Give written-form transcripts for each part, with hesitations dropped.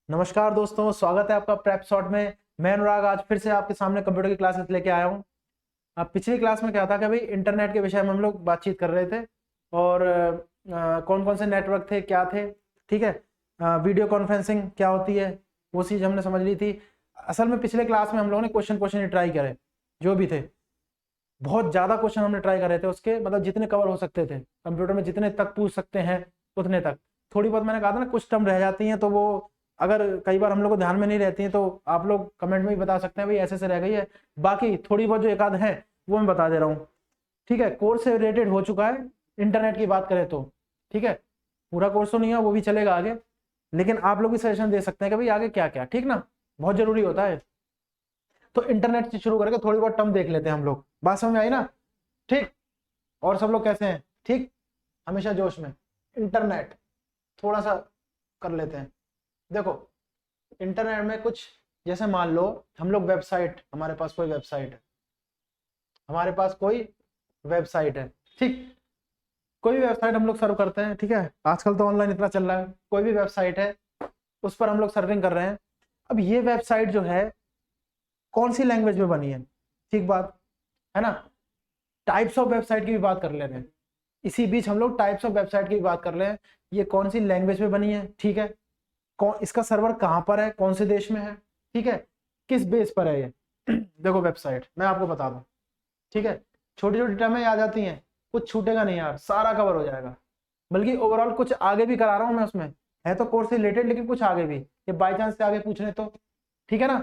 नमस्कार दोस्तों, स्वागत है आपका प्रेप शॉट में। मैं अनुराग आज फिर से आपके सामने कंप्यूटर की क्लासेस लेके आया हूँ। अब पिछली क्लास में क्या था कि भाई इंटरनेट के विषय में हम लोग बातचीत कर रहे थे और कौन कौन से नेटवर्क थे, क्या थे, ठीक है। वीडियो कॉन्फ्रेंसिंग क्या होती है वो चीज़ हमने समझ ली थी। असल में पिछले क्लास में हम लोगों ने क्वेश्चन ट्राई करे, जो भी थे बहुत ज़्यादा क्वेश्चन हमने ट्राई करे थे। उसके मतलब जितने कवर हो सकते थे कंप्यूटर में, जितने तक पूछ सकते हैं उतने तक। थोड़ी बहुत मैंने कहा था ना कुछ टर्म रह जाती हैं, तो वो अगर कई बार हम लोग को ध्यान में नहीं रहती हैं तो आप लोग कमेंट में भी बता सकते हैं भाई ऐसे से रह गई है। बाकी थोड़ी बहुत जो एक आध है वो मैं बता दे रहा हूँ, ठीक है। कोर्स से रिलेटेड हो चुका है, इंटरनेट की बात करें तो, ठीक है। पूरा कोर्स तो नहीं है, वो भी चलेगा आगे, लेकिन आप लोग भी सजेशन दे सकते हैं कि भाई आगे क्या क्या, ठीक ना, बहुत जरूरी होता है। तो इंटरनेट से शुरू करके थोड़ी बहुत टर्म देख लेते हैं हम लोग। बात समझ में आई ना? ठीक। और सब लोग कैसे हैं? ठीक, हमेशा जोश में। इंटरनेट थोड़ा सा कर लेते हैं। देखो इंटरनेट में कुछ, जैसे मान लो हम लोग वेबसाइट, हमारे पास कोई वेबसाइट है, हमारे पास कोई वेबसाइट है, ठीक। कोई भी वेबसाइट हम लोग सर्व करते हैं, ठीक है। आजकल तो ऑनलाइन इतना चल रहा है, कोई भी वेबसाइट है उस पर हम लोग सर्विंग कर रहे हैं। अब ये वेबसाइट जो है कौन सी लैंग्वेज में बनी है, ठीक बात है ना। टाइप्स ऑफ वेबसाइट की भी बात कर ले रहे हैं, इसी बीच हम लोग टाइप्स ऑफ वेबसाइट की भी बात कर रहे हैं। ये कौन सी लैंग्वेज में बनी है, ठीक है। कौन, इसका सर्वर कहाँ पर है, कौन से देश में है, ठीक है, किस बेस पर है ये। देखो वेबसाइट मैं आपको बता दूं, ठीक है। छोटी छोटी टर्में आ जाती हैं, कुछ छूटेगा नहीं यार, सारा कवर हो जाएगा। बल्कि ओवरऑल कुछ आगे भी करा रहा हूं मैं, उसमें है तो कोर्स से रिलेटेड, लेकिन कुछ आगे भी, ये बाई चांस से आगे पूछ रहे तो, ठीक है ना।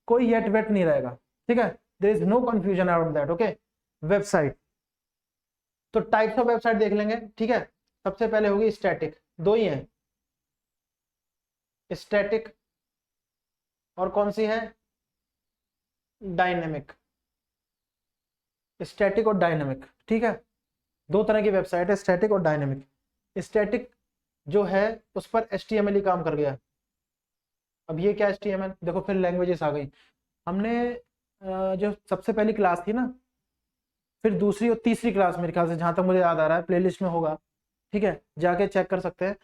कोई येट वेट नहीं रहेगा, ठीक है। There is no confusion about that, okay. Website, तो टाइप्स ऑफ वेबसाइट देख लेंगे, ठीक है। सबसे पहले होगी स्टैटिक, दो ही हैं, स्टैटिक और कौन सी है, डायनेमिक। स्टैटिक और डायनेमिक, ठीक है। दो तरह की वेबसाइट है, स्टैटिक और डायनेमिक। स्टैटिक जो है उस पर HTML ही काम कर गया। अब ये क्या HTML, देखो फिर लैंग्वेजेस आ गई। हमने जो सबसे पहली क्लास थी ना, फिर दूसरी और तीसरी क्लास मेरे ख्याल से, जहां तक मुझे याद आ रहा है प्लेलिस्ट में होगा, ठीक है, जाके चेक कर सकते हैं।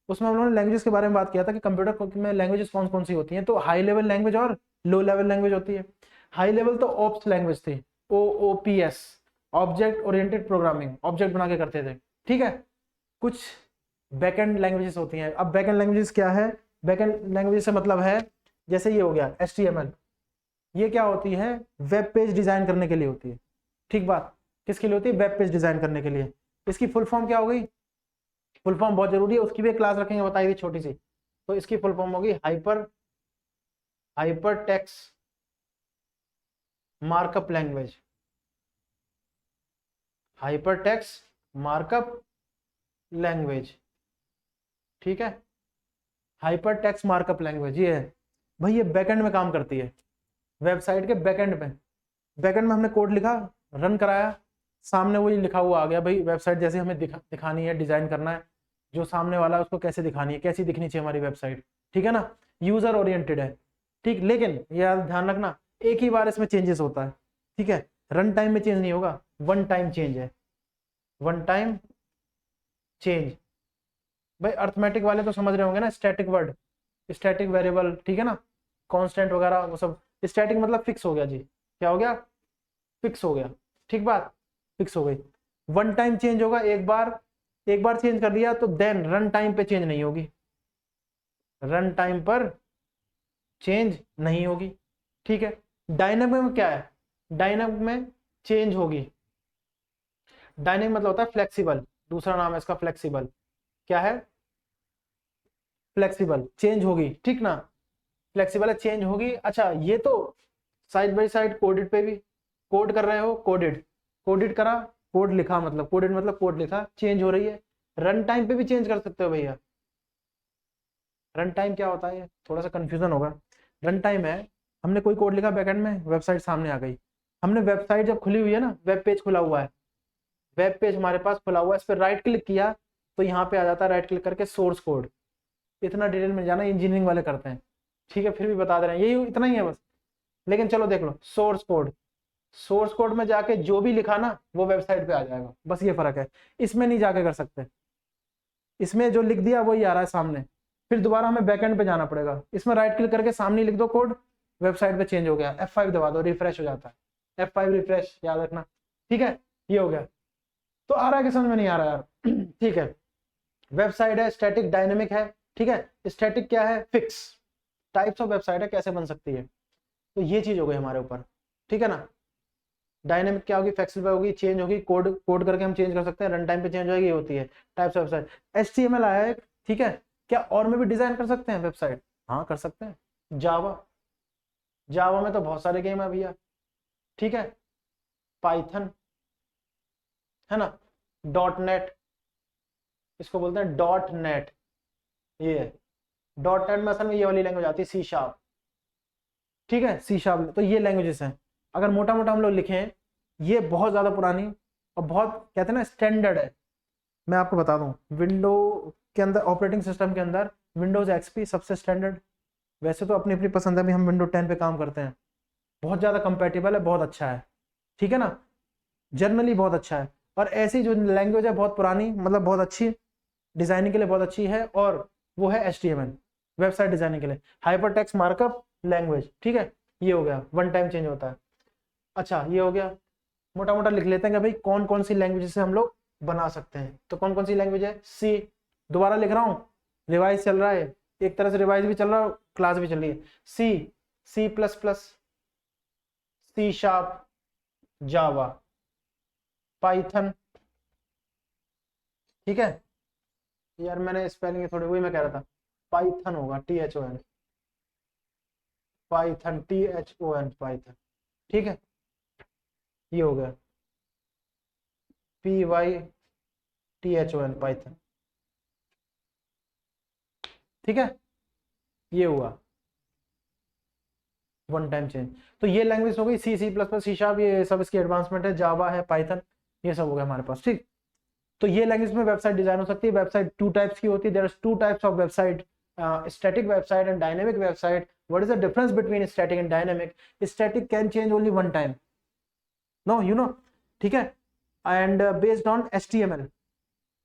उसमें हम लोगों ने लैंग्वेजेस के बारे में बात किया था कि कंप्यूटर में लैंग्वेजेस कौन कौन सी होती हैं। तो हाई लेवल लैंग्वेज और लो लेवल लैंग्वेज होती है। हाई लेवल तो ओप्स लैंग्वेज थी, OOPS, object oriented programming, object बना के करते थे, ठीक है। कुछ बैकएंड लैंग्वेजेस होती हैं। अब बैकएंड लैंग्वेजेस क्या है, बैकएंड लैंग्वेज से मतलब है, जैसे ये हो गया HTML, ये क्या होती है, वेब पेज डिजाइन करने के लिए होती है, ठीक बात। किसके लिए होती है, वेब पेज डिजाइन करने के लिए। इसकी फुल फॉर्म क्या हो गई, फुल फॉर्म बहुत जरूरी है, उसकी भी एक क्लास रखेंगे बताई हुई छोटी सी। तो इसकी फुल फॉर्म होगी hyper text markup language, hyper text markup language, ठीक है। हाइपर टेक्स्ट मार्कअप लैंग्वेज ये है भाई, ये बैकएंड में काम करती है, वेबसाइट के बैकएंड में। बैकएंड में हमने कोड लिखा, रन कराया, सामने वही लिखा हुआ आ गया भाई। वेबसाइट जैसे हमें दिखानी है, डिजाइन करना है, जो सामने वाला है उसको कैसे दिखानी है, कैसी दिखनी चाहिए हमारी वेबसाइट, ठीक है ना। यूजर ओरिएंटेड है, ठीक। लेकिन यार ध्यान रखना, एक ही बार इसमें चेंजेस होता है, ठीक है। रन टाइम में चेंज नहीं होगा, वन टाइम चेंज है, वन टाइम चेंज। भाई अर्थमेटिक वाले तो समझ रहे होंगे ना, स्टैटिक वर्ड, स्टैटिक वेरिएबल, ठीक है ना, कांस्टेंट वगैरह वो सब। स्टैटिक मतलब फिक्स हो गया जी, क्या हो गया, फिक्स हो गया, ठीक बात, फिक्स हो गई। वन टाइम चेंज होगा, एक बार चेंज कर दिया तो देन रन टाइम पे चेंज नहीं होगी, रन टाइम पर चेंज नहीं होगी, ठीक है। डायनामिक में क्या है, डायनामिक में चेंज होगी। डायनामिक मतलब होता है फ्लेक्सिबल, दूसरा नाम है इसका फ्लेक्सिबल। क्या है, फ्लेक्सिबल, चेंज होगी, ठीक ना। फ्लेक्सिबल है, चेंज होगी। अच्छा ये तो साइड बाय साइड कोडेड पे भी, कोड कर रहे हो, कोडेड, कोडेड करा, कोड लिखा, मतलब कोडेड मतलब कोड लिखा, चेंज हो रही है। रन टाइम पे भी चेंज कर सकते हो भैया। रन टाइम क्या होता है, थोड़ा सा कंफ्यूजन होगा। रन टाइम है, हमने कोई कोड लिखा बैकएंड में, वेबसाइट सामने आ गई, हमने वेबसाइट जब खुली हुई है ना, वेब पेज खुला हुआ है, वेब पेज हमारे पास खुला हुआ है, इस पर राइट क्लिक किया तो यहाँ पे आ जाता है, राइट क्लिक करके सोर्स कोड। इतना डिटेल में जाना इंजीनियरिंग वाले करते हैं, ठीक है, फिर भी बता दे रहे हैं, यही इतना ही है बस। लेकिन चलो देख लो, सोर्स कोड, सोर्स कोड में जाके जो भी लिखा ना वो वेबसाइट पे आ जाएगा, बस ये फर्क है। इसमें नहीं जाके कर सकते, इसमें जो लिख दिया वही आ रहा है सामने। फिर दोबारा हमें बैकएंड पे जाना पड़ेगा। इसमें राइट क्लिक करके सामने लिख दो कोड, वेबसाइट पे चेंज हो गया, F5 दबा दो, रिफ्रेश हो जाता है, F5 रिफ्रेश, याद रखना, ठीक है। ये हो गया। तो आ रहा है कि समझ में नहीं आ रहा यार? ठीक है, वेबसाइट है, स्टैटिक डायनेमिक है, ठीक है। स्टैटिक क्या है? फिक्स। टाइप्स ऑफ वेबसाइट है, कैसे बन सकती है, तो ये चीज हो गई हमारे ऊपर, ठीक है ना। डायनेमिक क्या होगी? फ्लेक्सिबल होगी, चेंज होगी, कोड कोड करके हम चेंज कर सकते हैं, रन टाइम पे चेंज होगी, ये होती है टाइप्स ऑफ वेबसाइट। HTML आया है, ठीक है। क्या और में भी डिजाइन कर सकते हैं वेबसाइट? हाँ कर सकते हैं। जावा, जावा में तो बहुत सारे गेम है भैया, ठीक है। पाइथन है ना, डॉट नेट, इसको बोलते हैं डॉट नेट, ये डॉट नेट में असल में ये वाली लैंग्वेज आती है, सी शार्प, ठीक है। सी शार्प, तो ये लैंग्वेजेस हैं। अगर मोटा मोटा हम लोग लिखें, ये बहुत ज्यादा पुरानी और बहुत कहते हैं ना स्टैंडर्ड है। मैं आपको बता दूं, विंडो के अंदर, ऑपरेटिंग सिस्टम के अंदर विंडोज XP सबसे स्टैंडर्ड। वैसे तो अपनी अपनी पसंद है, भी हम विंडो 10 पे काम करते हैं, बहुत ज्यादा कंपेटेबल है, बहुत अच्छा है, ठीक है ना, जनरली बहुत अच्छा है। और ऐसी जो लैंग्वेज है बहुत पुरानी, मतलब बहुत अच्छी, डिजाइनिंग के लिए बहुत अच्छी है, और वो है HTML, वेबसाइट डिजाइनिंग के लिए। हाइपर टेक्स्ट मार्कअप लैंग्वेज, ठीक है। ये हो गया, वन टाइम चेंज होता है। अच्छा, ये हो गया। मोटा मोटा लिख लेते हैं कि भाई कौन कौन सी लैंग्वेज से हम लोग बना सकते हैं। तो कौन कौन सी लैंग्वेज है? सी, दोबारा लिख रहा हूँ, रिवाइज चल रहा है, एक तरह से रिवाइज भी चल रहा है, क्लास भी चल रही है। सी, C++, सी शार्प, जावा, पाइथन, ठीक है। यार मैंने स्पेलिंग थोड़ी, वही मैं कह रहा था, पाइथन होगा, THON, पाइथन, THON, पाइथन, ठीक है। ये हो गया, PYTHON, पाइथन, ठीक है। ये हुआ वन टाइम चेंज। तो ये लैंग्वेज हो गई, C++, सी शार्प, ये सब इसकी एडवांसमेंट है, जावा है, पाइथन, ये सब हो गया हमारे पास, ठीक। तो ये लैंग्वेज में वेबसाइट डिजाइन हो सकती है। वेबसाइट टू टाइप्स की होती है, there are two types of website, static website and dynamic website. What is the difference between static and dynamic? Static can change only one time, no you know, ठीक है। And based on HTML,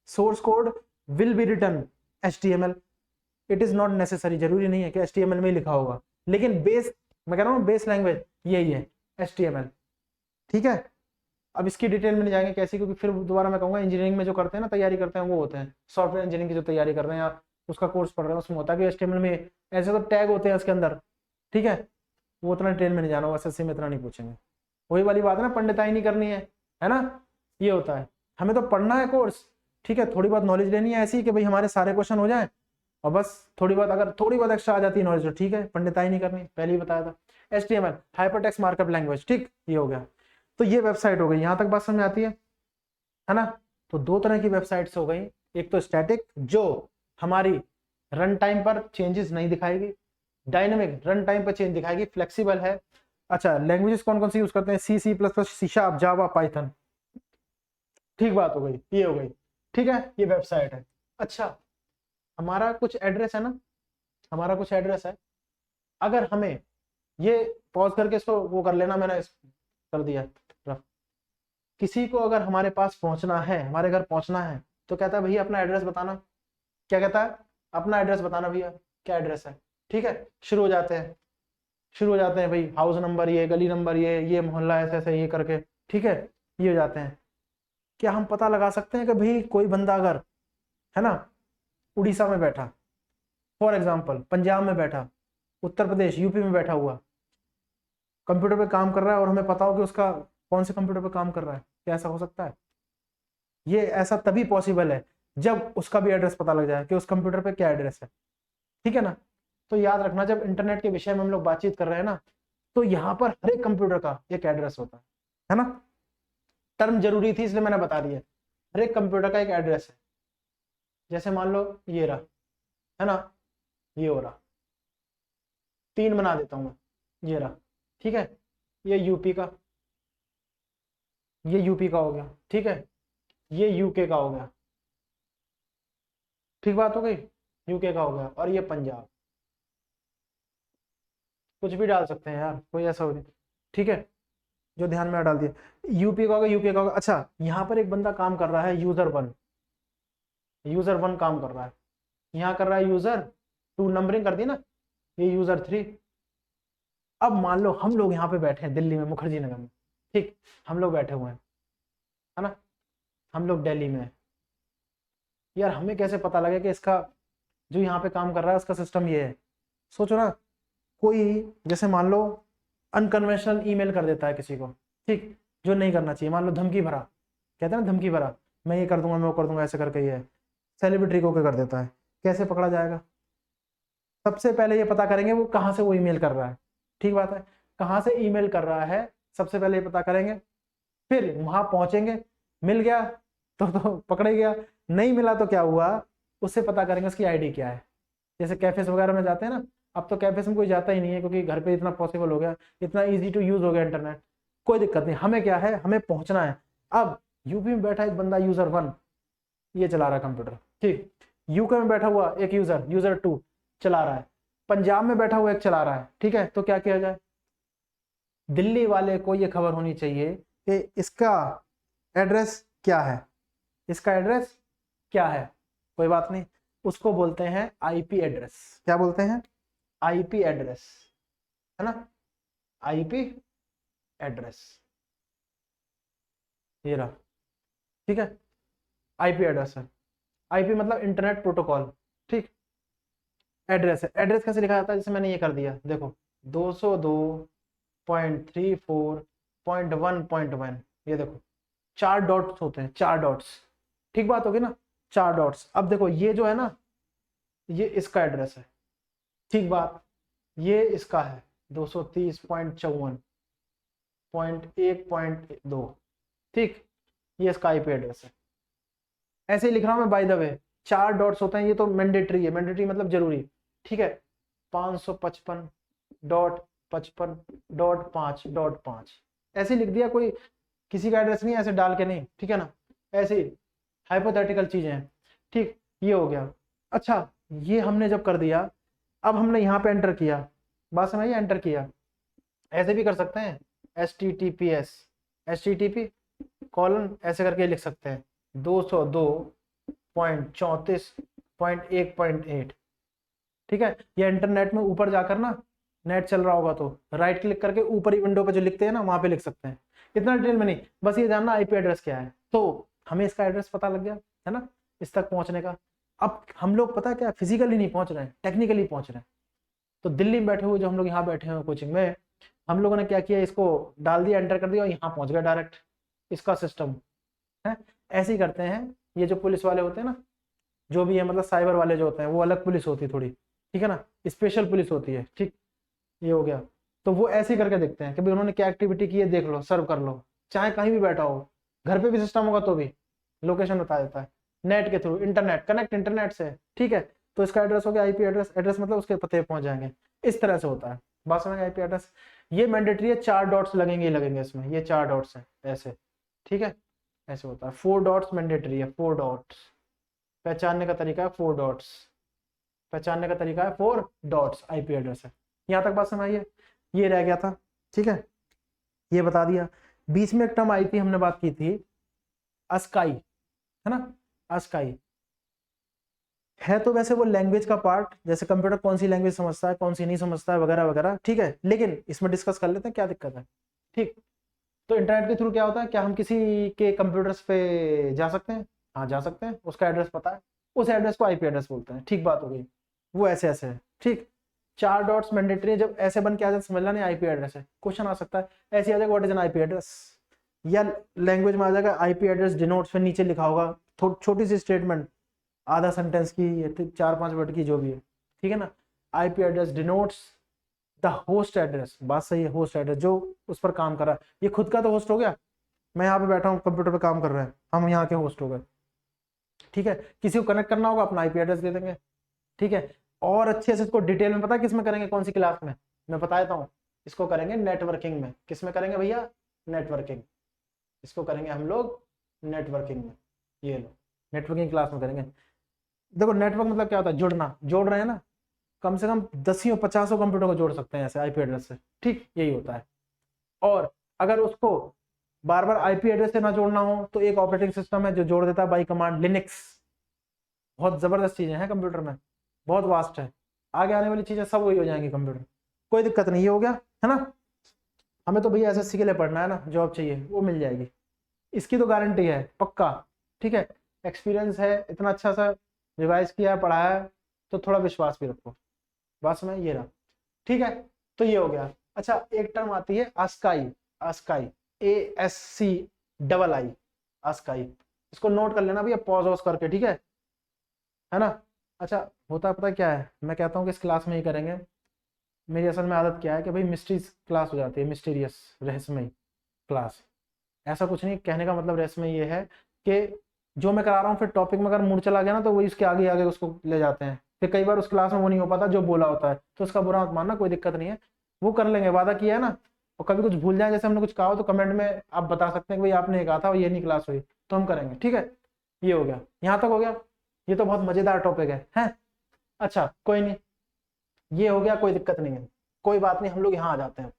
source code will be written HTML। It is not necessary, जरूरी नहीं है कि HTML में ही लिखा होगा, लेकिन बेस, मैं कह रहा हूँ बेस लैंग्वेज यही है, HTML, ठीक है। अब इसकी डिटेल में नहीं जाएंगे कैसे, क्योंकि फिर दोबारा मैं कहूँगा इंजीनियरिंग में जो करते हैं ना, तैयारी करते हैं, वो होते हैं सॉफ्टवेयर इंजीनियरिंग की जो तैयारी कर रहे हैं या उसका कोर्स पढ़ रहे हैं, उसमें होता है कि HTML में ऐसे तो टैग होते हैं उसके अंदर, ठीक है। वो उतना डिटेल में नहीं जाना, SSC में इतना नहीं पूछेंगे। वही वाली बात है ना, पंडिताई नहीं करनी है ना, ये होता है। हमें तो पढ़ना है कोर्स, ठीक है, थोड़ी बहुत नॉलेज लेनी है ऐसी कि भाई हमारे सारे क्वेश्चन हो जाए, और बस थोड़ी बहुत, अगर थोड़ी बहुत एक्स्ट्रा आ जाती है नॉलेज तो ठीक है, पंडिताई नहीं करनी, पहले ही बताया था। HTML, हाइपरटेक्स्ट मार्कअप लैंग्वेज, ठीक, ये हो गया। तो ये वेबसाइट हो गई, यहां तक बात समझ आती है ना। तो दो तरह की वेबसाइट्स हो गई, एक तो स्टैटिक जो हमारी रन टाइम पर चेंजेस नहीं दिखाएगी, डायनेमिक रन टाइम पर चेंज दिखाएगी, फ्लेक्सिबल है। अच्छा, लैंग्वेजेस कौन कौन सी यूज करते हैं? C++, सी शार्प, जावा, पाइथन, ठीक बात हो गई, ये हो गई, ठीक है। ये वेबसाइट है। अच्छा, हमारा कुछ एड्रेस है ना, हमारा कुछ एड्रेस है। अगर हमें ये पॉज करके इसको वो कर लेना, मैंने कर दिया रफ। किसी को अगर हमारे पास पहुंचना है, हमारे घर पहुंचना है, तो कहता है भैया अपना एड्रेस बताना। क्या कहता है? अपना एड्रेस बताना भैया, क्या एड्रेस है, ठीक है। शुरू हो जाते हैं, शुरू हो जाते हैं भाई, हाउस नंबर ये, गली नंबर ये मोहल्ला ऐसे ऐसे, ये करके, ठीक है। ये हो जाते हैं। क्या हम पता लगा सकते हैं कि भाई कोई बंदा अगर है ना उड़ीसा में बैठा, फॉर एग्जाम्पल पंजाब में बैठा, उत्तर प्रदेश, यूपी में बैठा हुआ, कंप्यूटर पे काम कर रहा है, और हमें पता हो कि उसका कौन से कंप्यूटर पे काम कर रहा है? क्या ऐसा हो सकता है? ये ऐसा तभी पॉसिबल है जब उसका भी एड्रेस पता लग जाए कि उस कंप्यूटर पे क्या एड्रेस है, ठीक है ना। तो याद रखना, जब इंटरनेट के विषय में हम लोग बातचीत कर रहे हैं ना, तो यहाँ पर हर एक कंप्यूटर का एक एड्रेस होता है ना। टर्म जरूरी थी इसलिए मैंने बता दिया, हर एक कंप्यूटर का एक एड्रेस है। जैसे मान लो ये रहा, है ना, ये हो रहा, 3 बना देता हूं मैं, ये रहा, ठीक है। ये यूपी का, ये यूपी का हो गया, ठीक है। ये यूके का हो गया, ठीक बात हो गई, यूके का हो गया। और ये पंजाब, कुछ भी डाल सकते हैं यार, कोई ऐसा हो नहीं, ठीक है, जो ध्यान में डाल दिया। यूपी का होगा, यूके का होगा। अच्छा, यहाँ पर एक बंदा काम कर रहा है, यूजर वन, यूजर वन काम कर रहा है, यहाँ कर रहा है यूजर 2 नंबरिंग कर दी ना, ये यूजर 3। अब मान लो हम लोग यहाँ पे बैठे हैं दिल्ली में, मुखर्जी नगर में, ठीक, हम लोग बैठे हुए हैं, है ना, हम लोग दिल्ली में हैं। यार हमें कैसे पता लगे कि इसका जो यहाँ पे काम कर रहा है उसका सिस्टम ये है? सोचो ना, कोई जैसे मान लो अनकन्वेंशनल ईमेल कर देता है किसी को, ठीक, जो नहीं करना चाहिए, मान लो धमकी भरा, कहते हैं ना धमकी भरा, मैं ये कर दूंगा, मैं वो कर दूंगा, ऐसे करके ये सेलिब्रिटी को क्या कर देता है, कैसे पकड़ा जाएगा? सबसे पहले ये पता करेंगे वो कहाँ से वो ईमेल कर रहा है, ठीक बात है, कहाँ से ईमेल कर रहा है सबसे पहले ये पता करेंगे, फिर वहां पहुंचेंगे, मिल गया तो पकड़े गया, नहीं मिला तो क्या हुआ, उससे पता करेंगे उसकी आईडी क्या है। जैसे कैफेस वगैरह में जाते हैं ना, अब तो कैफेस में कोई जाता ही नहीं है क्योंकि घर पे इतना पॉसिबल हो गया, इतना इजी टू यूज हो गया इंटरनेट, कोई दिक्कत नहीं, हमें क्या है, हमें पहुंचना है। अब यूपी में बैठा एक बंदा यूजर 1 ये चला रहा है कंप्यूटर, ठीक, यूके में बैठा हुआ एक यूजर 2 चला रहा है, पंजाब में बैठा हुआ एक चला रहा है, ठीक है, तो क्या किया जाए? दिल्ली वाले को ये खबर होनी चाहिए कि इसका एड्रेस क्या है, इसका एड्रेस क्या है, कोई बात नहीं, उसको बोलते हैं आईपी एड्रेस। क्या बोलते हैं? आईपी एड्रेस, है ना, आईपी एड्रेस, ये रहा, ठीक है, आईपी एड्रेस है, आईपी मतलब इंटरनेट प्रोटोकॉल, ठीक, एड्रेस है, एड्रेस कैसे लिखा जाता है? जैसे मैंने ये कर दिया, देखो 202.34.1.1, ये देखो 4 डॉट्स होते हैं, 4 डॉट्स, ठीक बात होगी ना, 4 डॉट्स। अब देखो ये जो है ना, ये इसका एड्रेस है, ठीक बात, ये इसका है 230.54.1.2, ठीक, ये इसका आईपी एड्रेस है। ऐसे ही लिख रहा हूं मैं, बाय द वे 4 डॉट्स होते हैं, ये तो मैंडेटरी है, मैंडेटरी मतलब जरूरी, ठीक है, 555.55.5.5 ऐसे लिख दिया, कोई किसी का एड्रेस नहीं ऐसे डाल के नहीं, ठीक है ना, ऐसे ही हाइपोथेटिकल चीजें हैं, ठीक, ये हो गया। अच्छा, ये हमने जब कर दिया, अब हमने यहाँ पे एंटर किया, बात समझिए, एंटर किया, ऐसे भी कर सकते हैं, HTTPS HTTP कॉलन ऐसे करके लिख सकते हैं 202.34.1.8, ठीक है, ये इंटरनेट में ऊपर जाकर ना, नेट चल रहा होगा तो राइट क्लिक करके ऊपर ही विंडो पे जो लिखते हैं ना वहां पे लिख सकते हैं, इतना डिटेल में नहीं, बस ये जानना आईपी एड्रेस क्या है, तो हमें इसका एड्रेस पता लग गया, है ना, इस तक पहुंचने का। अब हम लोग पता क्या, फिजिकली नहीं पहुंच रहे हैं, टेक्निकली पहुंच रहे हैं। तो दिल्ली में बैठे हुए जो हम लोग यहाँ बैठे हैं कोचिंग में, हम लोगों ने क्या किया, इसको डाल दिया, एंटर कर दिया और यहाँ पहुंच गया डायरेक्ट, इसका सिस्टम है। ऐसे ही करते हैं ये जो पुलिस वाले होते हैं ना, जो भी है, मतलब साइबर वाले जो होते हैं, वो अलग पुलिस होती है थोड़ी, ठीक है ना, स्पेशल पुलिस होती है, ठीक, ये हो गया। तो वो ऐसे ही करके देखते हैं कि भाई उन्होंने क्या एक्टिविटी की है, देख लो, सर्व कर लो, चाहे कहीं भी बैठा हो, घर पे भी सिस्टम होगा तो भी लोकेशन बता देता है, नेट के थ्रू, इंटरनेट कनेक्ट इंटरनेट से, ठीक है, तो इसका एड्रेस हो गया आईपी एड्रेस, एड्रेस मतलब उसके पते पे पहुंच जाएंगे, इस तरह से होता है, बात समझ, आईपी एड्रेस। ये मैंडेटरी है, 4 डॉट्स लगेंगे ही लगेंगे इसमें, ये 4 डॉट्स हैं ऐसे, ठीक है, ऐसे होता है, 4 डॉट्स मैंडेटरी है, 4 डॉट्स पहचानने का तरीका है, 4 डॉट्स पहचानने का तरीका है, 4 डॉट्स आईपी एड्रेस है। यहाँ तक बात समझिए, ये रह गया था, ठीक है, ये बता दिया। बीच में एक टर्म आई थी, हमने बात की थी अस्काई, है ना, अस्काई है तो वैसे वो लैंग्वेज का पार्ट, जैसे कंप्यूटर कौन सी लैंग्वेज समझता है, कौन सी नहीं समझता है, वगैरह वगैरह, ठीक है, लेकिन इसमें डिस्कस कर लेते हैं क्या दिक्कत है, ठीक। तो इंटरनेट के थ्रू क्या होता है, क्या हम किसी के कंप्यूटर्स पे जा सकते हैं? हाँ जा सकते हैं, उसका एड्रेस पता है, उस एड्रेस को आईपी एड्रेस बोलते हैं, ठीक बात हो गई, वो ऐसे ऐसे है, ठीक। 4 डॉट्स मैंडेटरी, जब ऐसे बन के आ जाए समझना नहीं आईपी एड्रेस है, क्वेश्चन आ सकता है ऐसे आ जाएगा, what is an IP address, या लैंग्वेज में आ जाएगा आईपी एड्रेस डिनोट्स, फिर नीचे लिखा होगा छोटी सी स्टेटमेंट, आधा सेंटेंस की, 4-5 वर्ड की, जो भी है, ठीक है ना, IP address denotes the host address, बात सही है, होस्ट एड्रेस जो उस पर काम कर रहा है, ये खुद का तो होस्ट हो गया, मैं यहाँ पे बैठा हूँ कंप्यूटर पे काम कर रहे हैं, हम यहाँ के होस्ट हो गए, ठीक है, किसी को कनेक्ट करना होगा अपना आईपी एड्रेस दे देंगे, ठीक है। और अच्छे से इसको डिटेल में पता है किस में करेंगे, कौन सी क्लास में, मैं बता देता हूँ, इसको करेंगे नेटवर्किंग में, किस में करेंगे भैया, नेटवर्किंग, इसको करेंगे हम लोग नेटवर्किंग में, ये लो नेटवर्किंग क्लास में करेंगे। देखो नेटवर्क मतलब क्या होता है, जुड़ना, जोड़ रहे हैं ना, कम से कम 10-50 कंप्यूटर को जोड़ सकते हैं ऐसे आईपी एड्रेस से, ठीक, यही होता है। और अगर उसको बार बार आईपी एड्रेस से ना जोड़ना हो तो एक ऑपरेटिंग सिस्टम है जो जोड़ देता है बाई कमांड, लिनक्स, बहुत जबरदस्त चीजें हैं कंप्यूटर में, बहुत वास्ट है, आगे आने वाली चीजें सब वही हो जाएंगी कंप्यूटर, कोई दिक्कत नहीं। ये हो गया है ना। हमें तो भैया एसएससी के लिए पढ़ना है ना, जॉब चाहिए वो मिल जाएगी, इसकी तो गारंटी है पक्का। ठीक है, एक्सपीरियंस है, इतना अच्छा सा रिवाइज किया है, पढ़ाया है, तो थोड़ा विश्वास भी रखो। बस में ये रहा। ठीक है, तो ये हो गया। अच्छा, एक टर्म आती है ASCII, ASCII, ASCII, ASCII, इसको नोट कर लेना भैया पॉज वॉज करके, ठीक है ना। अच्छा, होता पता क्या है, मैं कहता हूँ कि इस क्लास में ही करेंगे। मेरी असल में आदत क्या है कि भाई मिस्ट्रीज क्लास हो जाती है, मिस्टीरियस, रहस्यमयी क्लास। ऐसा कुछ नहीं, कहने का मतलब रहस्यमयी ये है कि जो मैं करा रहा हूँ फिर टॉपिक में अगर मूड चला गया ना तो वही उसके आगे आगे उसको ले जाते हैं, फिर कई बार उस क्लास में वो नहीं हो पाता जो बोला होता है, तो उसका बुरा मत मानना, कोई दिक्कत नहीं है, वो कर लेंगे, वादा किया है ना। और कभी कुछ भूल जाए, जैसे हमने कुछ कहा हो तो कमेंट में आप बता सकते हैं कि भाई आपने ये कहा था और ये नहीं क्लास हुई, तो हम करेंगे। ठीक है, ये हो गया, यहाँ तक हो गया। ये तो बहुत मजेदार टॉपिक है। अच्छा कोई नहीं, ये हो गया, कोई दिक्कत नहीं है, कोई बात नहीं। हम लोग यहाँ आ जाते हैं,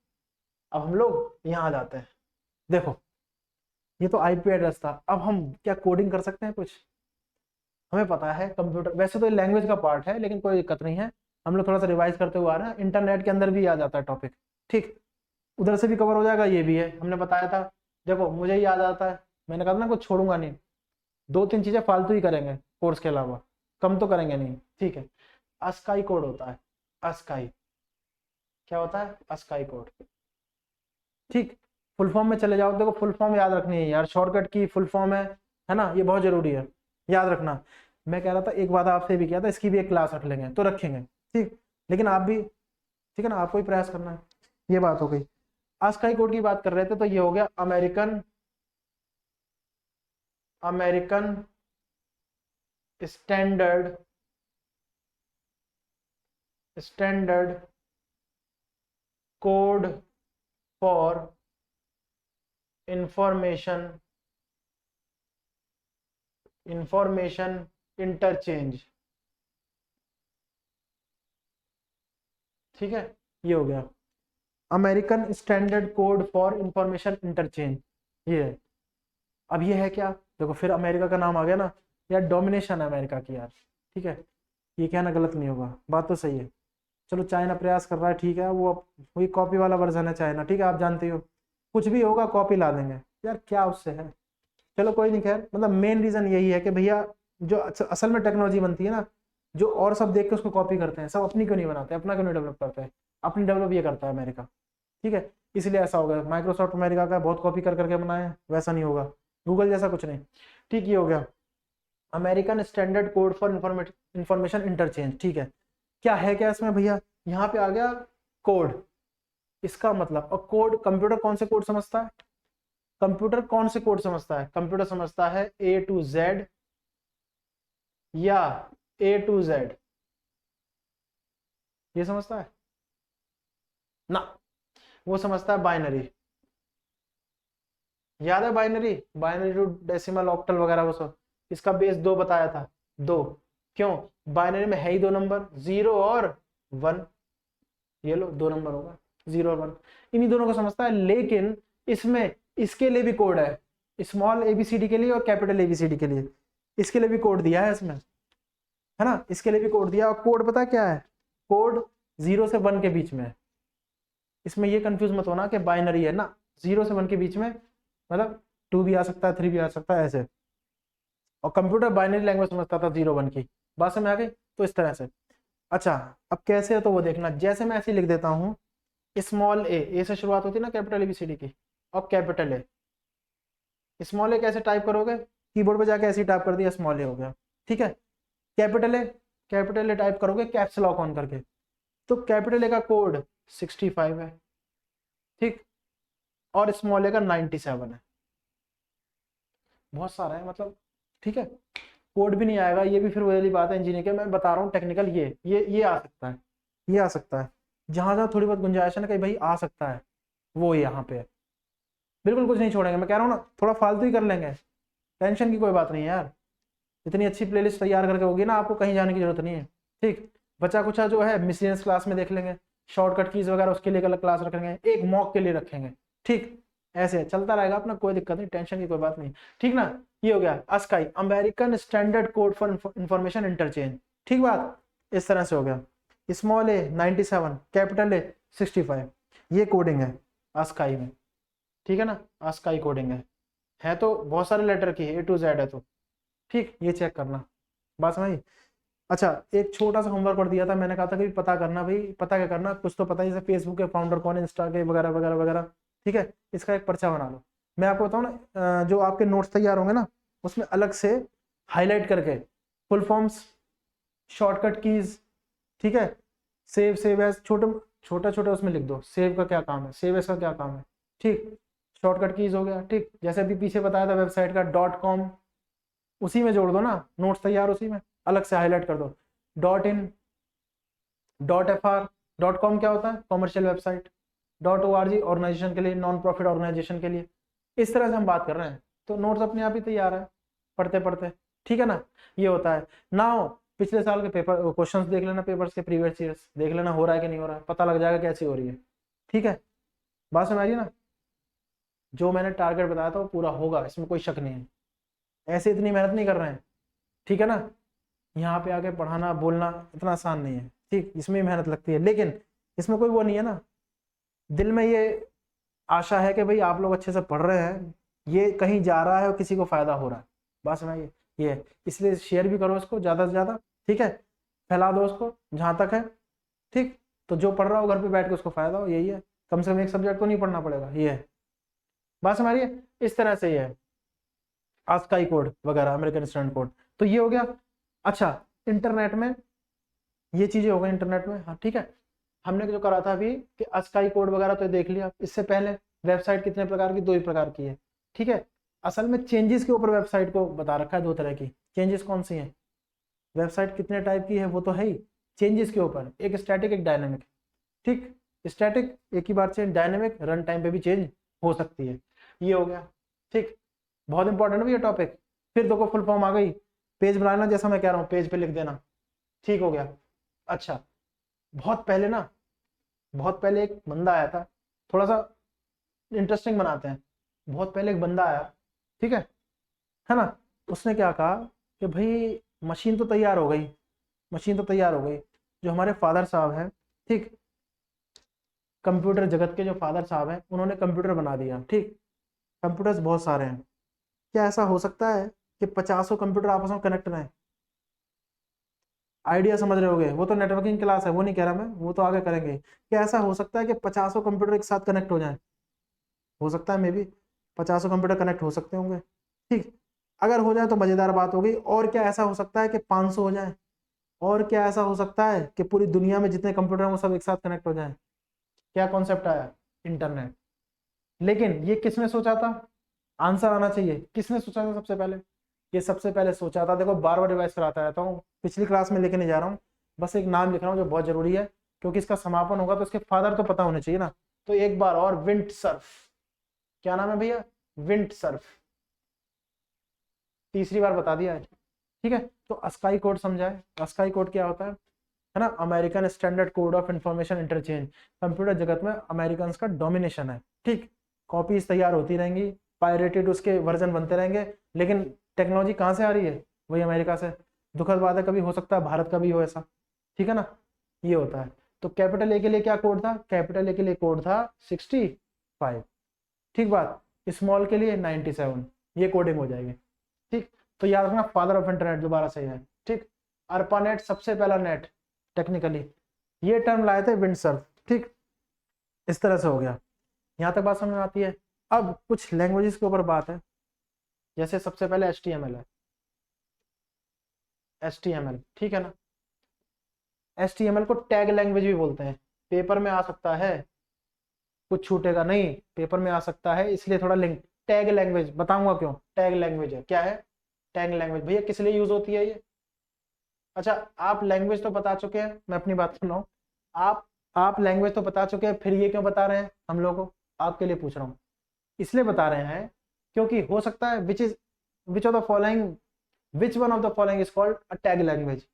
अब हम लोग यहाँ आ जाते हैं। देखो ये तो आईपी एड्रेस था, अब हम क्या कोडिंग कर सकते हैं कुछ? हमें पता है कंप्यूटर, वैसे तो लैंग्वेज का पार्ट है लेकिन कोई दिक्कत नहीं है, हम लोग थोड़ा सा रिवाइज करते हुए आ रहे हैं, इंटरनेट के अंदर भी आ जाता है टॉपिक। ठीक, उधर से भी कवर हो जाएगा, ये भी है, हमने बताया था। देखो मुझे ही याद आता है, मैंने कहा था ना कुछ छोड़ूंगा नहीं, 2-3 चीजें फालतू ही करेंगे कोर्स के अलावा, कम तो करेंगे नहीं। ठीक है, ASCII कोड होता है, ASCII क्या होता है? ASCII code. ठीक, फुल फॉर्म में चले जाओ, देखो फुल फॉर्म याद रखनी है यार, शॉर्टकट की फुल फॉर्म है ना, ये बहुत जरूरी है, याद रखना। मैं कह रहा था एक बात आपसे भी किया था, इसकी भी एक क्लास रख लेंगे तो रखेंगे, ठीक, लेकिन आप भी, ठीक है ना, आपको भी प्रयास करना है। ये बात हो गई। ASCII कोड की बात कर रहे थे, तो ये हो गया American standard code for information interchange. ठीक है, ये हो गया American standard code for information interchange, ये है। अब ये है क्या, देखो फिर अमेरिका का नाम आ गया ना यार, डोमिनेशन है अमेरिका की यार। ठीक है, ये कहना गलत नहीं होगा, बात तो सही है। चलो चाइना प्रयास कर रहा है, ठीक है, वो वही कॉपी वाला वर्जन है चाइना, ठीक है, आप जानते हो कुछ भी होगा कॉपी ला देंगे यार, क्या उससे है। चलो कोई नहीं, खैर मतलब मेन रीजन यही है कि भैया जो असल में टेक्नोलॉजी बनती है ना, जो और सब देख के उसको कॉपी करते हैं, सब अपनी क्यों नहीं बनाते, अपना क्यों नहीं डेवलप करते हैं? अपनी डेवलप ये करता है अमेरिका। ठीक है, इसलिए ऐसा होगा, माइक्रोसॉफ्ट अमेरिका का बहुत कॉपी कर करके बनाए हैं, वैसा नहीं होगा, गूगल जैसा कुछ नहीं। ठीक, ये हो गया American standard code for information interchange. ठीक है, क्या है क्या इसमें भैया, यहाँ पे आ गया कोड, इसका मतलब, और कोड कंप्यूटर कौन से कोड समझता है? कंप्यूटर कौन से कोड समझता है? कंप्यूटर समझता है A to Z या A to Z, ये समझता है ना, वो समझता है बाइनरी। याद है binary, binary to decimal octal वगैरह वो सब, इसका बेस 2 बताया था, 2। क्यों? बाइनरी में है ही 2 नंबर, 0 और 1, ये लो 2 नंबर होगा, 0 और 1, इन्हीं दोनों को समझता है। लेकिन इसमें इसके लिए भी कोड है, स्मॉल ABCD के लिए और कैपिटल ABCD के लिए, इसके लिए भी कोड दिया है इसमें, है ना, इसके लिए भी कोड दिया। और कोड पता क्या है? कोड 0 से 1 के बीच में है। इसमें ये कंफ्यूज मत होना कि बाइनरी है ना, 0 से 1 के बीच में, मतलब 2 भी आ सकता है, 3 भी आ सकता है, ऐसे। और कंप्यूटर बाइनरी लैंग्वेज समझता था 0-1 की, बात समझ आ गई? तो इस तरह से। अच्छा, अब कैसे है तो वो देखना, जैसे मैं ऐसे लिख देता हूँ, स्मॉल ए से शुरुआत होती है ना कैपिटल ABCD की, और कैपिटल ए, स्मॉल ए कैसे टाइप करोगे? कीबोर्ड पे जाके ऐसे ही टाइप कर दिया, स्मॉल ए हो गया। ठीक है, कैपिटल ए टाइप करोगे कैप्स लॉक ऑन करके, तो कैपिटल ए का कोड 65 है, ठीक, और स्मॉल ए का 97 है, बहुत सारा है मतलब। ठीक है, कोड भी नहीं आएगा, ये भी फिर वही बात है इंजीनियर के, मैं बता रहा हूँ टेक्निकल, ये आ सकता है, ये आ सकता है, जहां जहां थोड़ी बहुत गुंजाइश है ना, कहीं भाई आ सकता है, वो यहाँ पे है। बिल्कुल कुछ नहीं छोड़ेंगे, मैं कह रहा हूँ ना, थोड़ा फालतू ही कर लेंगे, टेंशन की कोई बात नहीं है यार, इतनी अच्छी प्लेलिस्ट तैयार करके होगी ना, आपको कहीं जाने की जरूरत नहीं है। ठीक, बचा कुचा जो है मिसलेनियस क्लास में देख लेंगे, शॉर्टकट कीज वगैरह उसके लिए अलग क्लास रखेंगे, एक मॉक के लिए रखेंगे। ठीक, ऐसे चलता रहेगा अपना, कोई दिक्कत नहीं, टेंशन की कोई बात नहीं। ठीक ना, ये हो गया ASCII, American standard code for information interchange. ठीक बात, इस तरह से हो गया। Small A 97, capital A 65। ये कोडिंग है ASCII में, ठीक है ना, ASCII कोडिंग है तो बहुत सारे लेटर की है, A to Z है तो ठीक, ये चेक करना, बात समझ। अच्छा, एक छोटा सा होमवर्क कर दिया था, मैंने कहा था कि पता करना भाई, पता क्या करना, कुछ तो पता ही, जैसे फेसबुक के फाउंडर कौन है, इंस्टा के वगैरह वगैरह वगैरह, ठीक है, इसका एक पर्चा बना लो। मैं आपको बताऊँ ना, जो आपके नोट्स तैयार होंगे ना, उसमें अलग से हाईलाइट करके फुल फॉर्म्स, शॉर्टकट कीज, ठीक है, सेव एज, छोटा छोटा उसमें लिख दो, सेव का क्या काम है, सेव एज का क्या काम है, ठीक, शॉर्टकट कीज हो गया, ठीक, जैसे अभी पीछे बताया था वेबसाइट का .com, उसी में जोड़ दो ना, नोट्स तैयार उसी में, अलग से हाईलाइट कर दो। .in, .fr, .com क्या होता है, कॉमर्शियल वेबसाइट, .org ऑर्गेनाइजेशन के लिए, नॉन प्रॉफिट ऑर्गेनाइजेशन के लिए। इस तरह से हम बात कर रहे हैं तो नोट्स अपने आप ही तैयार है पढ़ते पढ़ते, ठीक है ना, ये होता है। नाउ पिछले साल के पेपर क्वेश्चंस देख लेना, पेपर्स के प्रीवियस ईयर्स देख लेना, हो रहा है कि नहीं हो रहा है, पता लग जाएगा कैसी हो रही है, ठीक है, बात समझ आई ना। जो मैंने टारगेट बताया था वो पूरा होगा, इसमें कोई शक नहीं है, ऐसे इतनी मेहनत नहीं कर रहे हैं, ठीक है ना, यहाँ पे आके पढ़ाना बोलना इतना आसान नहीं है, ठीक, इसमें मेहनत लगती है, लेकिन इसमें कोई वो नहीं है ना, दिल में ये आशा है कि भाई आप लोग अच्छे से पढ़ रहे हैं, ये कहीं जा रहा है और किसी को फायदा हो रहा है, बात समझिए, ये है, इसलिए शेयर भी करो इसको ज़्यादा से ज़्यादा, ठीक है, फैला दो उसको जहाँ तक है, ठीक, तो जो पढ़ रहा हो घर पे बैठ के उसको फायदा हो, यही है, कम से कम एक सब्जेक्ट को नहीं पढ़ना पड़ेगा, ये है, बात समझिए, इस तरह से ये है ASCII कोड वगैरह, अमेरिकन स्टैंडर्ड कोड, तो ये हो गया। अच्छा, इंटरनेट में ये चीजें हो गई, इंटरनेट में, हाँ ठीक है, हमने जो करा था अभी कि ASCII कोड वगैरह तो देख लिया, इससे पहले वेबसाइट कितने प्रकार की, 2 ही प्रकार की है, ठीक है, असल में चेंजेस के ऊपर वेबसाइट को बता रखा है 2 तरह की, चेंजेस कौन सी हैं, वेबसाइट कितने टाइप की है वो तो है ही, चेंजेस के ऊपर एक स्टैटिक एक डायनेमिक, ठीक, स्टैटिक एक ही बार चेंज, डायनेमिक रन टाइम पे भी चेंज हो सकती है, ये हो गया, ठीक, बहुत इंपॉर्टेंट है ये टॉपिक। फिर देखो फुल फॉर्म आ गई, पेज बनाना, जैसा मैं कह रहा हूँ पेज पे लिख देना, ठीक हो गया। अच्छा, बहुत पहले एक बंदा आया था, थोड़ा सा इंटरेस्टिंग बनाते हैं, बहुत पहले एक बंदा आया, ठीक है ना, उसने क्या कहा कि भाई मशीन तो तैयार हो गई, जो हमारे फादर साहब हैं, ठीक, कंप्यूटर जगत के जो फादर साहब हैं, उन्होंने कंप्यूटर बना दिया, ठीक, कंप्यूटर्स बहुत सारे हैं, क्या ऐसा हो सकता है कि 50 कंप्यूटर आपस में कनेक्ट रहें, आइडिया समझ रहे होगे, वो तो नेटवर्किंग क्लास है, वो नहीं कह रहा मैं, वो तो आगे करेंगे, क्या ऐसा हो सकता है कि 50 कंप्यूटर एक साथ कनेक्ट हो जाए, हो सकता है, मे बी 50 कंप्यूटर कनेक्ट हो सकते होंगे, ठीक, अगर हो जाए तो मजेदार बात होगी, और क्या ऐसा हो सकता है कि 500 हो जाए, और क्या ऐसा हो सकता है कि पूरी दुनिया में जितने कंप्यूटर हैं वो सब एक साथ कनेक्ट हो जाए, क्या कॉन्सेप्ट आया, इंटरनेट। लेकिन ये किसने सोचा था, आंसर आना चाहिए, किसने सोचा था सबसे पहले, ये सबसे पहले सोचा था, देखो बार बार रिवाइज कराता रहता हूँ, पिछली क्लास में लेके नहीं जा रहा हूँ, बस एक नाम लिख रहा हूँ जो बहुत जरूरी है, क्योंकि इसका समापन होगा तो इसके फादर तो पता होने चाहिए ना, तो एक बार और, विंडसर्फ, क्या नाम है भैया, विंडसर्फ, तीसरी बार बता दिया है, ठीक है, तो ASCII कोड समझाए, ASCII कोड क्या होता है ना, American standard code of information interchange, computer जगत में अमेरिकन का डोमिनेशन है, ठीक, कॉपीज तैयार होती रहेंगी, पायरेटेड उसके वर्जन बनते रहेंगे, लेकिन टेक्नोलॉजी कहाँ से आ रही है, वही अमेरिका से, दुखद बात है, कभी हो सकता है भारत का भी हो ऐसा, ठीक है ना, ये होता है। तो कैपिटल ए के लिए क्या कोड था, कैपिटल ए के लिए कोड था 65, ठीक बात, स्मॉल के लिए 97, ये कोडिंग हो जाएगी, ठीक, तो याद रखना फादर ऑफ इंटरनेट दोबारा से है, ठीक, अर्पानेट सबसे पहला नेट टेक्निकली, ये टर्म लाए थे विंडसर्फ, ठीक, इस तरह से हो गया, यहां तक बात समझ में आती है। अब कुछ लैंग्वेजेस के ऊपर बात है, जैसे सबसे पहले HTML है, HTML, ठीक है ना, HTML को टैग लैंग्वेज भी बोलते हैं, पेपर में आ सकता है, कुछ छूटेगा नहीं, पेपर में आ सकता है, इसलिए थोड़ा लिंक, टैग लैंग्वेज बताऊंगा क्यों, टैग लैंग्वेज है, क्या है, टैग लैंग्वेज, भैया किस लिए यूज होती है ये, अच्छा आप लैंग्वेज तो बता चुके हैं, मैं अपनी बात सुन रहा हूँ, आप लैंग्वेज तो बता चुके हैं, फिर ये क्यों बता रहे हैं हम लोगों को, आपके लिए पूछ रहा हूँ, इसलिए बता रहे हैं क्योंकि हो सकता है which of the following, which one of the following is called a tag language,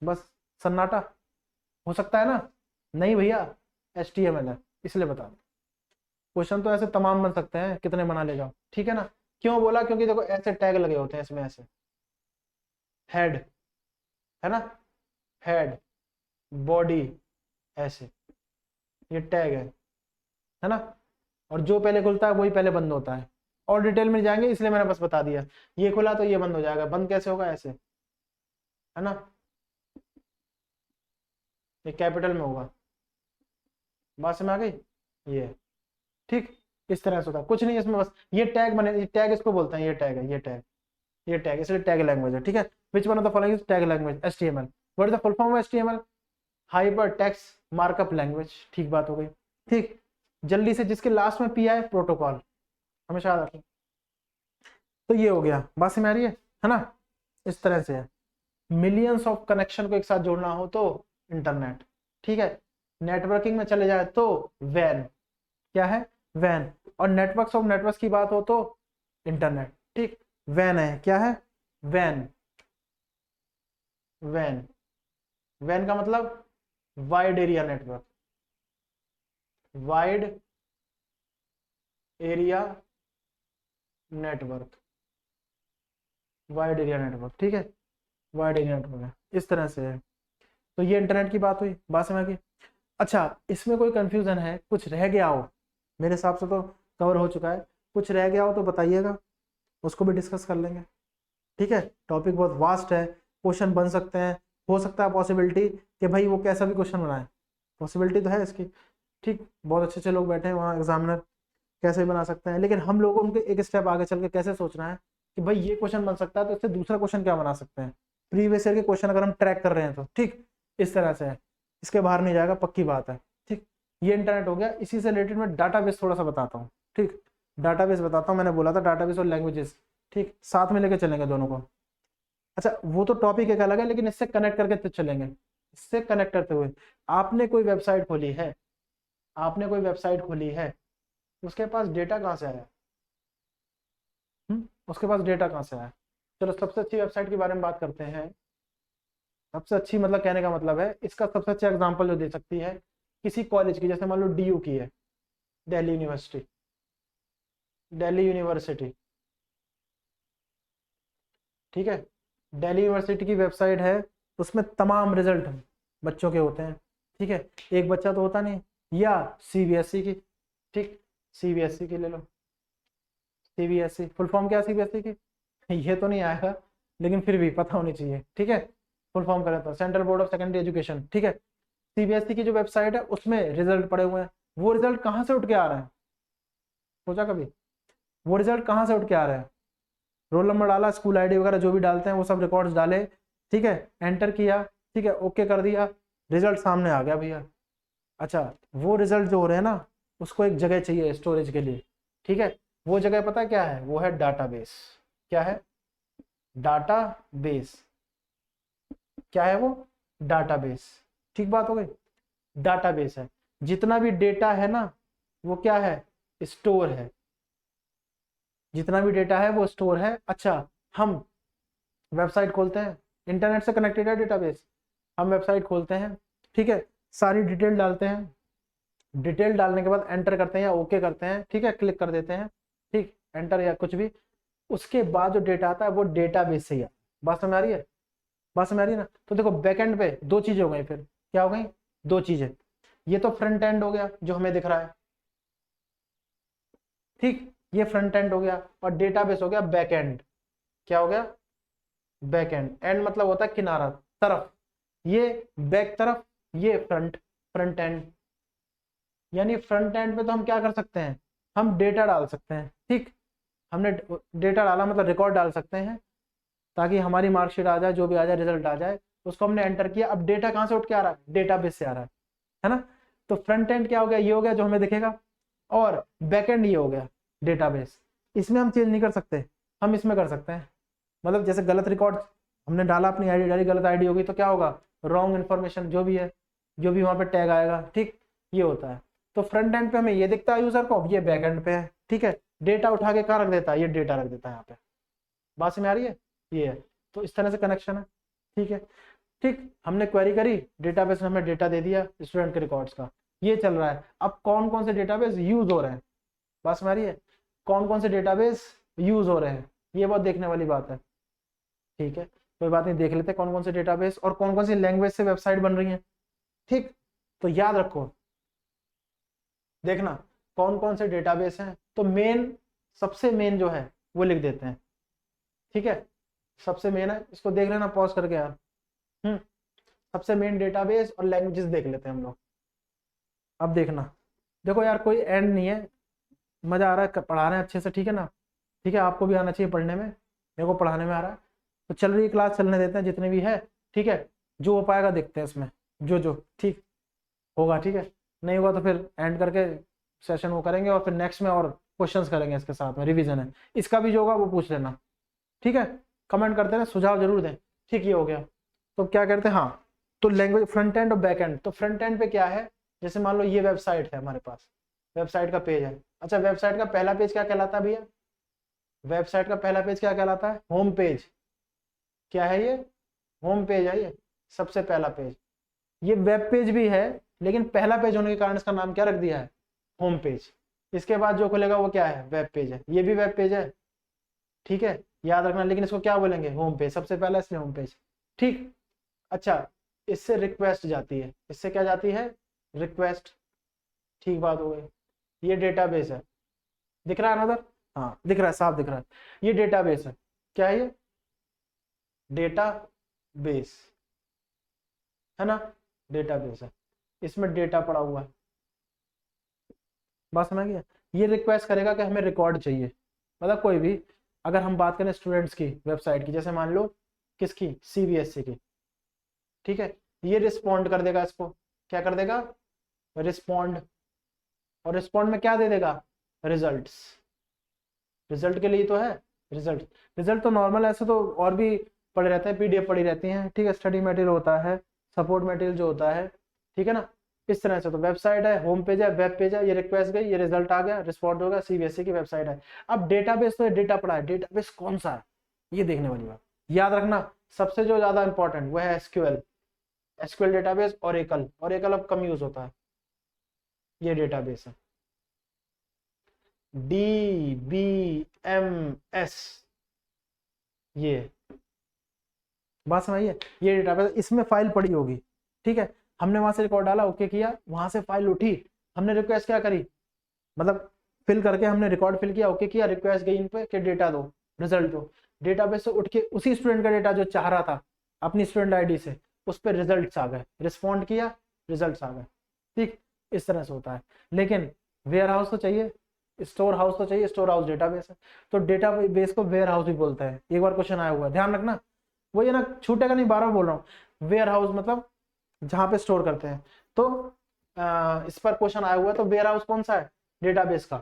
बस सन्नाटा, हो सकता है ना, नहीं भैया HTML है, इसलिए बता रहा हूं। क्वेश्चन तो ऐसे तमाम बन सकते हैं, कितने बना ले जाओ, ठीक है ना, क्यों बोला, क्योंकि देखो ऐसे टैग लगे होते हैं इसमें, ऐसे हेड है ना, हेड, बॉडी ऐसे, ये टैग है ना। और जो पहले खुलता है वही पहले बंद होता है। और डिटेल में जाएंगे इसलिए मैंने बस बता दिया, ये खुला तो ये बंद हो जाएगा। बंद कैसे होगा? ऐसे, है ना, ये कैपिटल में होगा। बात समझ आ गई? ये ठीक इस तरह से होता है, कुछ नहीं इसमें, बस ये टैग बने, ये टैग इसको बोलते हैं, ये टैग है, ये टैग, ये टैग, इसलिए टैग लैंग्वेज है। ठीक है, विच one of the following is tag language? HTML। What is the full form of HTML? Hyper text markup language. ठीक बात हो गई। ठीक, जल्दी से, जिसके लास्ट में पी आए, प्रोटोकॉल, हमेशा याद रखें। तो ये हो गया, बात समझ आ रही है ना। इस तरह से है। मिलियंस ऑफ कनेक्शन को एक साथ जोड़ना हो तो इंटरनेट। ठीक है, नेटवर्किंग में चले जाए तो वैन। क्या है? वैन। और नेटवर्क्स ऑफ नेटवर्क्स की बात हो तो इंटरनेट। ठीक, वैन है, क्या है? वैन। वैन, वैन का मतलब wide area network, wide area network, wide area network. ठीक है, वाइड एरिया नेटवर्क है, इस तरह से है। तो ये इंटरनेट की बात हुई, बात समझ गई। अच्छा, इसमें कोई कंफ्यूजन है, कुछ रह गया हो? मेरे हिसाब से तो कवर हो चुका है। कुछ रह गया हो तो बताइएगा, उसको भी डिस्कस कर लेंगे। ठीक है, टॉपिक बहुत वास्ट है, क्वेश्चन बन सकते हैं, हो सकता है पॉसिबिलिटी कि भाई वो कैसा भी क्वेश्चन बनाए, पॉसिबिलिटी तो है इसकी। ठीक, बहुत अच्छे अच्छे लोग बैठे हैं वहाँ, एग्जामिनर कैसे भी बना सकते हैं, लेकिन हम लोगों को एक स्टेप आगे चल के कैसे सोचना है कि भाई ये क्वेश्चन बन सकता है तो इससे दूसरा क्वेश्चन क्या बना सकते हैं, प्रीवियस ईयर के क्वेश्चन अगर हम ट्रैक कर रहे हैं तो। ठीक, इस तरह से है, इसके बाहर नहीं जाएगा, पक्की बात है। ठीक, ये इंटरनेट हो गया। इसी से रिलेटेड मैं डाटाबेस थोड़ा सा बताता हूँ। ठीक, डाटाबेस बताता हूँ, मैंने बोला था डाटाबेस और लैंग्वेजेस, ठीक, साथ में लेके चलेंगे दोनों को। अच्छा, वो तो टॉपिक एक अलग है, लेकिन इससे कनेक्ट करके तो चलेंगे। इससे कनेक्ट करते हुए, आपने कोई वेबसाइट खोली है, आपने कोई वेबसाइट खोली है, उसके पास डेटा कहाँ से आया? उसके पास डेटा कहाँ से आया? चलो सबसे अच्छी वेबसाइट के बारे में बात करते हैं। सबसे अच्छी मतलब कहने का मतलब है, इसका सबसे अच्छा एग्जांपल जो दे सकती है किसी कॉलेज की, जैसे मान लो DU की है, दिल्ली यूनिवर्सिटी, दिल्ली यूनिवर्सिटी। ठीक है, दिल्ली यूनिवर्सिटी की वेबसाइट है, उसमें तमाम रिजल्ट बच्चों के होते हैं। ठीक है, एक बच्चा तो होता नहीं। या CBSE की, ठीक, CBSE की ले लो, CBSE फुल फॉर्म क्या है CBSE की? ये तो नहीं आएगा, लेकिन फिर भी पता होनी चाहिए। ठीक है, फुल फॉर्म करें तो central board of secondary education. ठीक है, CBSE की जो वेबसाइट है उसमें रिजल्ट पड़े हुए हैं। वो रिजल्ट कहाँ से उठ के आ रहे हैं? सोचा कभी? वो रिजल्ट कहाँ से उठ के आ रहे हैं? रोल नंबर डाला, स्कूल ID वगैरह जो भी डालते हैं वो सब रिकॉर्ड्स डाले, ठीक है, एंटर किया, ठीक है, ओके कर दिया, रिजल्ट सामने आ गया भैया। अच्छा, वो रिजल्ट जो हो रहे हैं ना, उसको एक जगह चाहिए स्टोरेज के लिए। ठीक है, वो जगह पता क्या है? वो है डाटाबेस। क्या है? डाटाबेस। क्या है वो? डाटाबेस। ठीक बात हो गई, डाटाबेस है। जितना भी डेटा है ना, वो क्या है? स्टोर है। जितना भी डेटा है वो स्टोर है। अच्छा, हम वेबसाइट खोलते हैं, इंटरनेट से कनेक्टेड है डेटाबेस, हम वेबसाइट खोलते हैं, ठीक है, सारी डिटेल डालते हैं, डिटेल डालने के बाद एंटर करते हैं या ओके करते हैं, ठीक है, क्लिक कर देते हैं, ठीक, एंटर या कुछ भी, उसके बाद जो डेटा आता है वो डेटाबेस से ही आता है। बात समझ आ रही है? बात समझ आ रही है ना। तो देखो बैकएंड पे दो चीजें हो गई, फिर क्या हो गई? दो चीजें। ये तो फ्रंट एंड हो गया जो हमें दिख रहा है, ठीक, ये फ्रंट एंड हो गया, और डेटाबेस हो गया बैक एंड। क्या हो गया? Back and. एंड मतलब होता है किनारा, तरफ, ये बैक तरफ, ये फ्रंट, फ्रंट एंड। यानी फ्रंट एंड पे तो हम क्या कर सकते हैं? हम डेटा डाल सकते हैं। ठीक, हमने डेटा डाला मतलब रिकॉर्ड डाल सकते हैं, ताकि हमारी मार्कशीट आ जाए, जो भी आ जाए, रिजल्ट आ जाए, उसको हमने एंटर किया। अब डेटा कहाँ से उठ के आ रहा है? डेटाबेस से आ रहा है ना। तो फ्रंट एंड क्या हो गया? ये हो गया जो हमें दिखेगा, और बैक एंड ये हो गया डेटाबेस। इसमें हम चेंज नहीं कर सकते, हम इसमें कर सकते हैं। मतलब जैसे गलत रिकॉर्ड हमने डाला, अपनी ID डाली, गलत ID होगी तो क्या होगा? रॉन्ग इन्फॉर्मेशन जो भी है, जो भी वहां पे टैग आएगा, ठीक, ये होता है। तो फ्रंट एंड पे हमें ये दिखता है यूजर को, ये बैक एंड पे है, ठीक है, डेटा उठा के कहाँ रख देता है? ये डेटा रख देता है यहाँ पे। बात समझ आ रही है? ये है। तो इस तरह से कनेक्शन है, ठीक है। ठीक, हमने क्वेरी करी, डेटाबेस ने हमें डेटा दे दिया स्टूडेंट के रिकॉर्ड्स का, ये चल रहा है। अब कौन कौन से डेटाबेस यूज हो रहे हैं? बात समझ आ रही है? कौन कौन से डेटाबेस यूज हो रहे हैं, ये बहुत देखने वाली बात है। ठीक है, कोई बात नहीं, देख लेते कौन कौन से डेटाबेस और कौन कौन सी लैंग्वेज से वेबसाइट बन रही है। ठीक, तो याद रखो, देखना कौन कौन से डेटाबेस हैं। तो मेन, सबसे मेन जो है वो लिख देते हैं, ठीक है, सबसे मेन है, इसको देख लेना पॉज करके यार। सबसे मेन डेटाबेस और लैंग्वेजेस देख लेते हैं हम लोग। अब देखना, देखो यार कोई एंड नहीं है, मजा आ रहा है, पढ़ा रहे हैं अच्छे से, ठीक है ना, ठीक है, आपको भी आना चाहिए पढ़ने में, मेरे को पढ़ाने में आ रहा है, तो चल रही क्लास चलने देते हैं जितने भी है, ठीक है, जो हो पाएगा देखते हैं इसमें, जो ठीक होगा, ठीक है, नहीं होगा तो फिर एंड करके सेशन वो करेंगे और फिर नेक्स्ट में और क्वेश्चंस करेंगे, इसके साथ में रिवीजन है, इसका भी जो होगा वो पूछ लेना, ठीक है, कमेंट करते हैं, सुझाव जरूर दें, ठीक, ये हो गया। तो क्या करते हैं, हाँ, तो लैंग्वेज फ्रंट एंड और बैक एंड, तो फ्रंट एंड पे क्या है, जैसे मान लो ये वेबसाइट है हमारे पास, वेबसाइट का पेज है, अच्छा वेबसाइट का पहला पेज क्या कहलाता है भैया, वेबसाइट का पहला पेज क्या कहलाता है, होम पेज, क्या है ये, होम पेज है ये, सबसे पहला पेज, ये वेब पेज भी है लेकिन पहला पेज होने के कारण इसका नाम क्या रख दिया है, होम पेज, इसके बाद जो खुलेगा वो क्या है, वेब पेज है, ये भी वेब पेज है, ठीक है, याद रखना, लेकिन इसको क्या बोलेंगे, होम पेज, सबसे पहला इसलिए होम पेज, ठीक। अच्छा, इससे रिक्वेस्ट जाती है, इससे क्या जाती है, रिक्वेस्ट, ठीक बात हो गई, ये डेटाबेस है, दिख रहा है ना उधर, हाँ दिख रहा है, साफ दिख रहा है, ये डेटाबेस है, क्या है ये, डेटा बेस है ना, डेटाबेस है, इसमें डेटा पड़ा हुआ है, बात समझ गया, ये रिक्वेस्ट करेगा कि हमें रिकॉर्ड चाहिए, मतलब कोई भी, अगर हम बात करें स्टूडेंट्स की वेबसाइट की, जैसे मान लो किसकी, सीबीएसई की, ठीक है, ये रिस्पॉन्ड कर देगा इसको, क्या कर देगा, रिस्पॉन्ड, और रिस्पॉन्ड में क्या दे देगा, रिजल्ट्स, रिजल्ट के लिए तो है, रिजल्ट, रिजल्ट तो नॉर्मल ऐसे तो और भी पड़े रहते हैं, पीडीएफ पड़ी रहती हैं, ठीक है, स्टडी मटेरियल होता है, सपोर्ट मटेरियल जो होता है, ठीक है ना, इस तरह से, तो वेबसाइट है, होम पेज है, वेब पेज है, ये रिक्वेस्ट गई, ये रिजल्ट आ गया, रिस्पॉन्ड होगा, सीबीएसई की वेबसाइट है। अब डेटाबेस तो डेटा पड़ा है, डेटाबेस कौन सा है ये देखने वाली बात, याद रखना, सबसे जो ज्यादा इंपॉर्टेंट वो है SQL, SQL database, Oracle, Oracle अब कम यूज होता है, ये डेटाबेस है, DBMS, ये बात समझिए, ये डेटाबेस, इसमें फाइल पड़ी होगी, ठीक है, हमने वहां से रिकॉर्ड डाला, ओके किया, वहां से फाइल उठी, हमने रिक्वेस्ट क्या करी, मतलब फिल करके हमने रिकॉर्ड फिल किया, ओके किया, रिक्वेस्ट गई इन पे कि डेटा दो, रिजल्ट दो, डेटाबेस से उठ के उसी स्टूडेंट का डेटा जो चाह रहा था अपनी स्टूडेंट आईडी से, उस पर रिजल्ट्स आ गए, रिस्पॉन्ड किया, रिजल्ट्स आ गए, ठीक, इस तरह से होता है। लेकिन वेयर हाउस तो चाहिए, स्टोर हाउस तो चाहिए, स्टोर हाउस डेटाबेस है, तो डेटाबेस को वेयर हाउस भी बोलते हैं, एक बार क्वेश्चन आया हुआ है, ध्यान रखना, वो ये ना छूटेगा नहीं, बार बार बोल रहा हूँ, वेयर हाउस मतलब जहां पे स्टोर करते हैं, तो इस पर क्वेश्चन आया हुआ है, तो वेयर हाउस कौन सा है, डेटाबेस का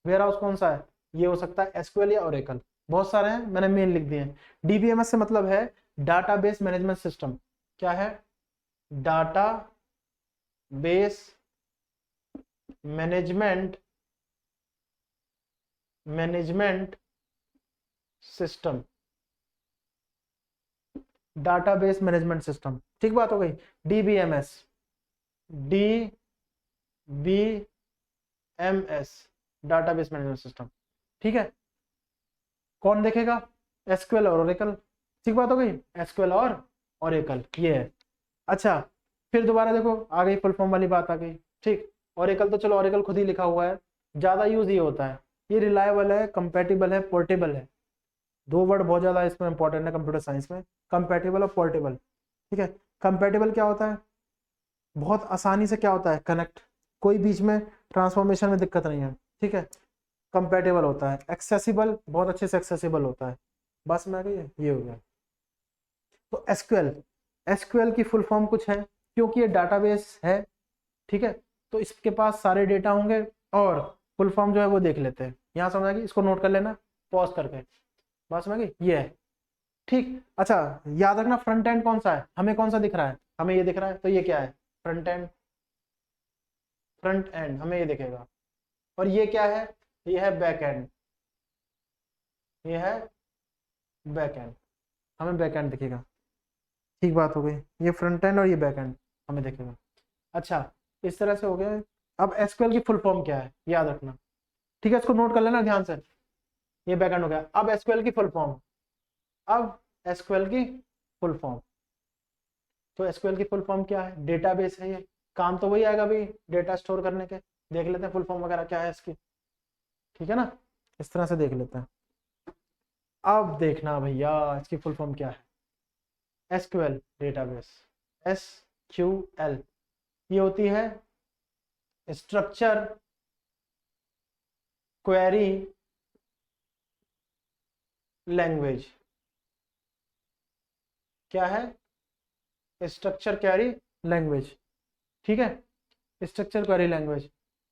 वेयर हाउस कौन सा है, ये हो सकता है एसक्यूएल या ओरेकल, बहुत सारे हैं, मैंने मेन लिख दिए हैं। डीबीएमएस से मतलब है डाटाबेस मैनेजमेंट सिस्टम, क्या है, data base management system, database management system, ठीक बात हो गई, DBMS, DBMS, database management system, ठीक है, कौन देखेगा, एसक्यूएल और ओरेकल, ठीक बात हो गई, एसक्यूएल और ओरेकल, ये है। अच्छा, फिर दोबारा देखो आ गई फुल फॉर्म वाली बात आ गई, ठीक, ओरेकल तो चलो ओरेकल खुद ही लिखा हुआ है, ज्यादा यूज ये होता है, ये रिलायबल है, कंपैटिबल है, पोर्टेबल है, दो वर्ड बहुत ज्यादा इसमें इंपॉर्टेंट है कंप्यूटर साइंस में, कंपैटिबल और पोर्टेबल, ठीक है, कंपैटिबल क्या होता है, बहुत आसानी से क्या होता है, कनेक्ट, कोई बीच में ट्रांसफॉर्मेशन में दिक्कत नहीं है, ठीक है, कंपैटिबल होता है, एक्सेसिबल, बहुत अच्छे से एक्सेसिबल होता है, बस में आ गई है, ये हो गया। तो एसक्यूएल, एसक्यूएल की फुल फॉर्म कुछ है, क्योंकि ये डाटाबेस है, ठीक है, तो इसके पास सारे डेटा होंगे, और फुल फॉर्म जो है वो देख लेते हैं, यहाँ समझ आ गई, इसको नोट कर लेना पॉज करके, बात समझ गई, ये है, ठीक। अच्छा, याद रखना फ्रंट एंड कौन सा है, हमें कौन सा दिख रहा है, हमें ये दिख रहा है, तो ये क्या है, फ्रंट एंड, फ्रंट एंड हमें ये दिखेगा, और ये क्या है, ये है बैक एंड, ये है बैक एंड, हमें बैक एंड दिखेगा, ठीक बात हो गई, ये फ्रंट एंड और ये बैक एंड हमें दिखेगा। अच्छा, इस तरह से हो गया। अब एसक्यूएल की फुल फॉर्म क्या है, याद रखना, ठीक है, इसको नोट कर लेना ध्यान से, ये बैक एंड हो गया। अब एसक्यूएल की फुल फॉर्म, अब एसक्यूएल की फुल फॉर्म, तो एसक्यूएल की फुल फॉर्म क्या है? डेटाबेस है ये, काम तो वही आएगा भाई, डेटा स्टोर करने के। देख लेते हैं फुल फॉर्म वगैरह क्या है इसकी, ठीक है ना, इस तरह से देख लेते हैं। अब देखना भैया इसकी फुल फॉर्म क्या है। एसक्यूएल डेटाबेस, एसक्यूएल ये होती है स्ट्रक्चर क्वेरी लैंग्वेज। क्या है? स्ट्रक्चर क्वेरी लैंग्वेज, ठीक है, स्ट्रक्चर क्वेरी लैंग्वेज।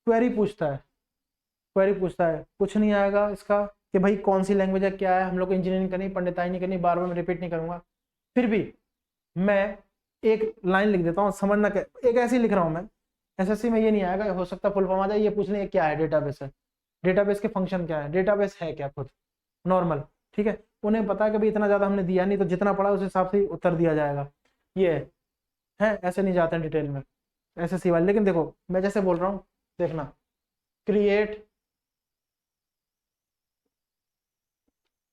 क्वेरी पूछता है, क्वेरी पूछता है, कुछ नहीं आएगा इसका कि भाई कौन सी लैंग्वेज है, क्या है, हम लोग को इंजीनियरिंग करनी, पंडिताई नहीं करनी, बार बार मैं रिपीट नहीं करूंगा। फिर भी मैं एक लाइन लिख देता हूँ, समझना क्या, एक ऐसे ही लिख रहा हूँ मैं, एसएससी में ये नहीं आएगा, हो सकता है फुल फॉर्म आ जाए, ये पूछ लें क्या है डेटाबेस है, डेटाबेस के फंक्शन क्या है, डेटाबेस है क्या खुद नॉर्मल, ठीक है, उन्हें पता है कि भाई इतना ज्यादा हमने दिया नहीं, तो जितना पढ़ा उस हिसाब से उत्तर दिया जाएगा। ये है ऐसे नहीं जाते हैं डिटेल में एसएससी वाले। लेकिन देखो मैं जैसे बोल रहा हूँ, देखना, क्रिएट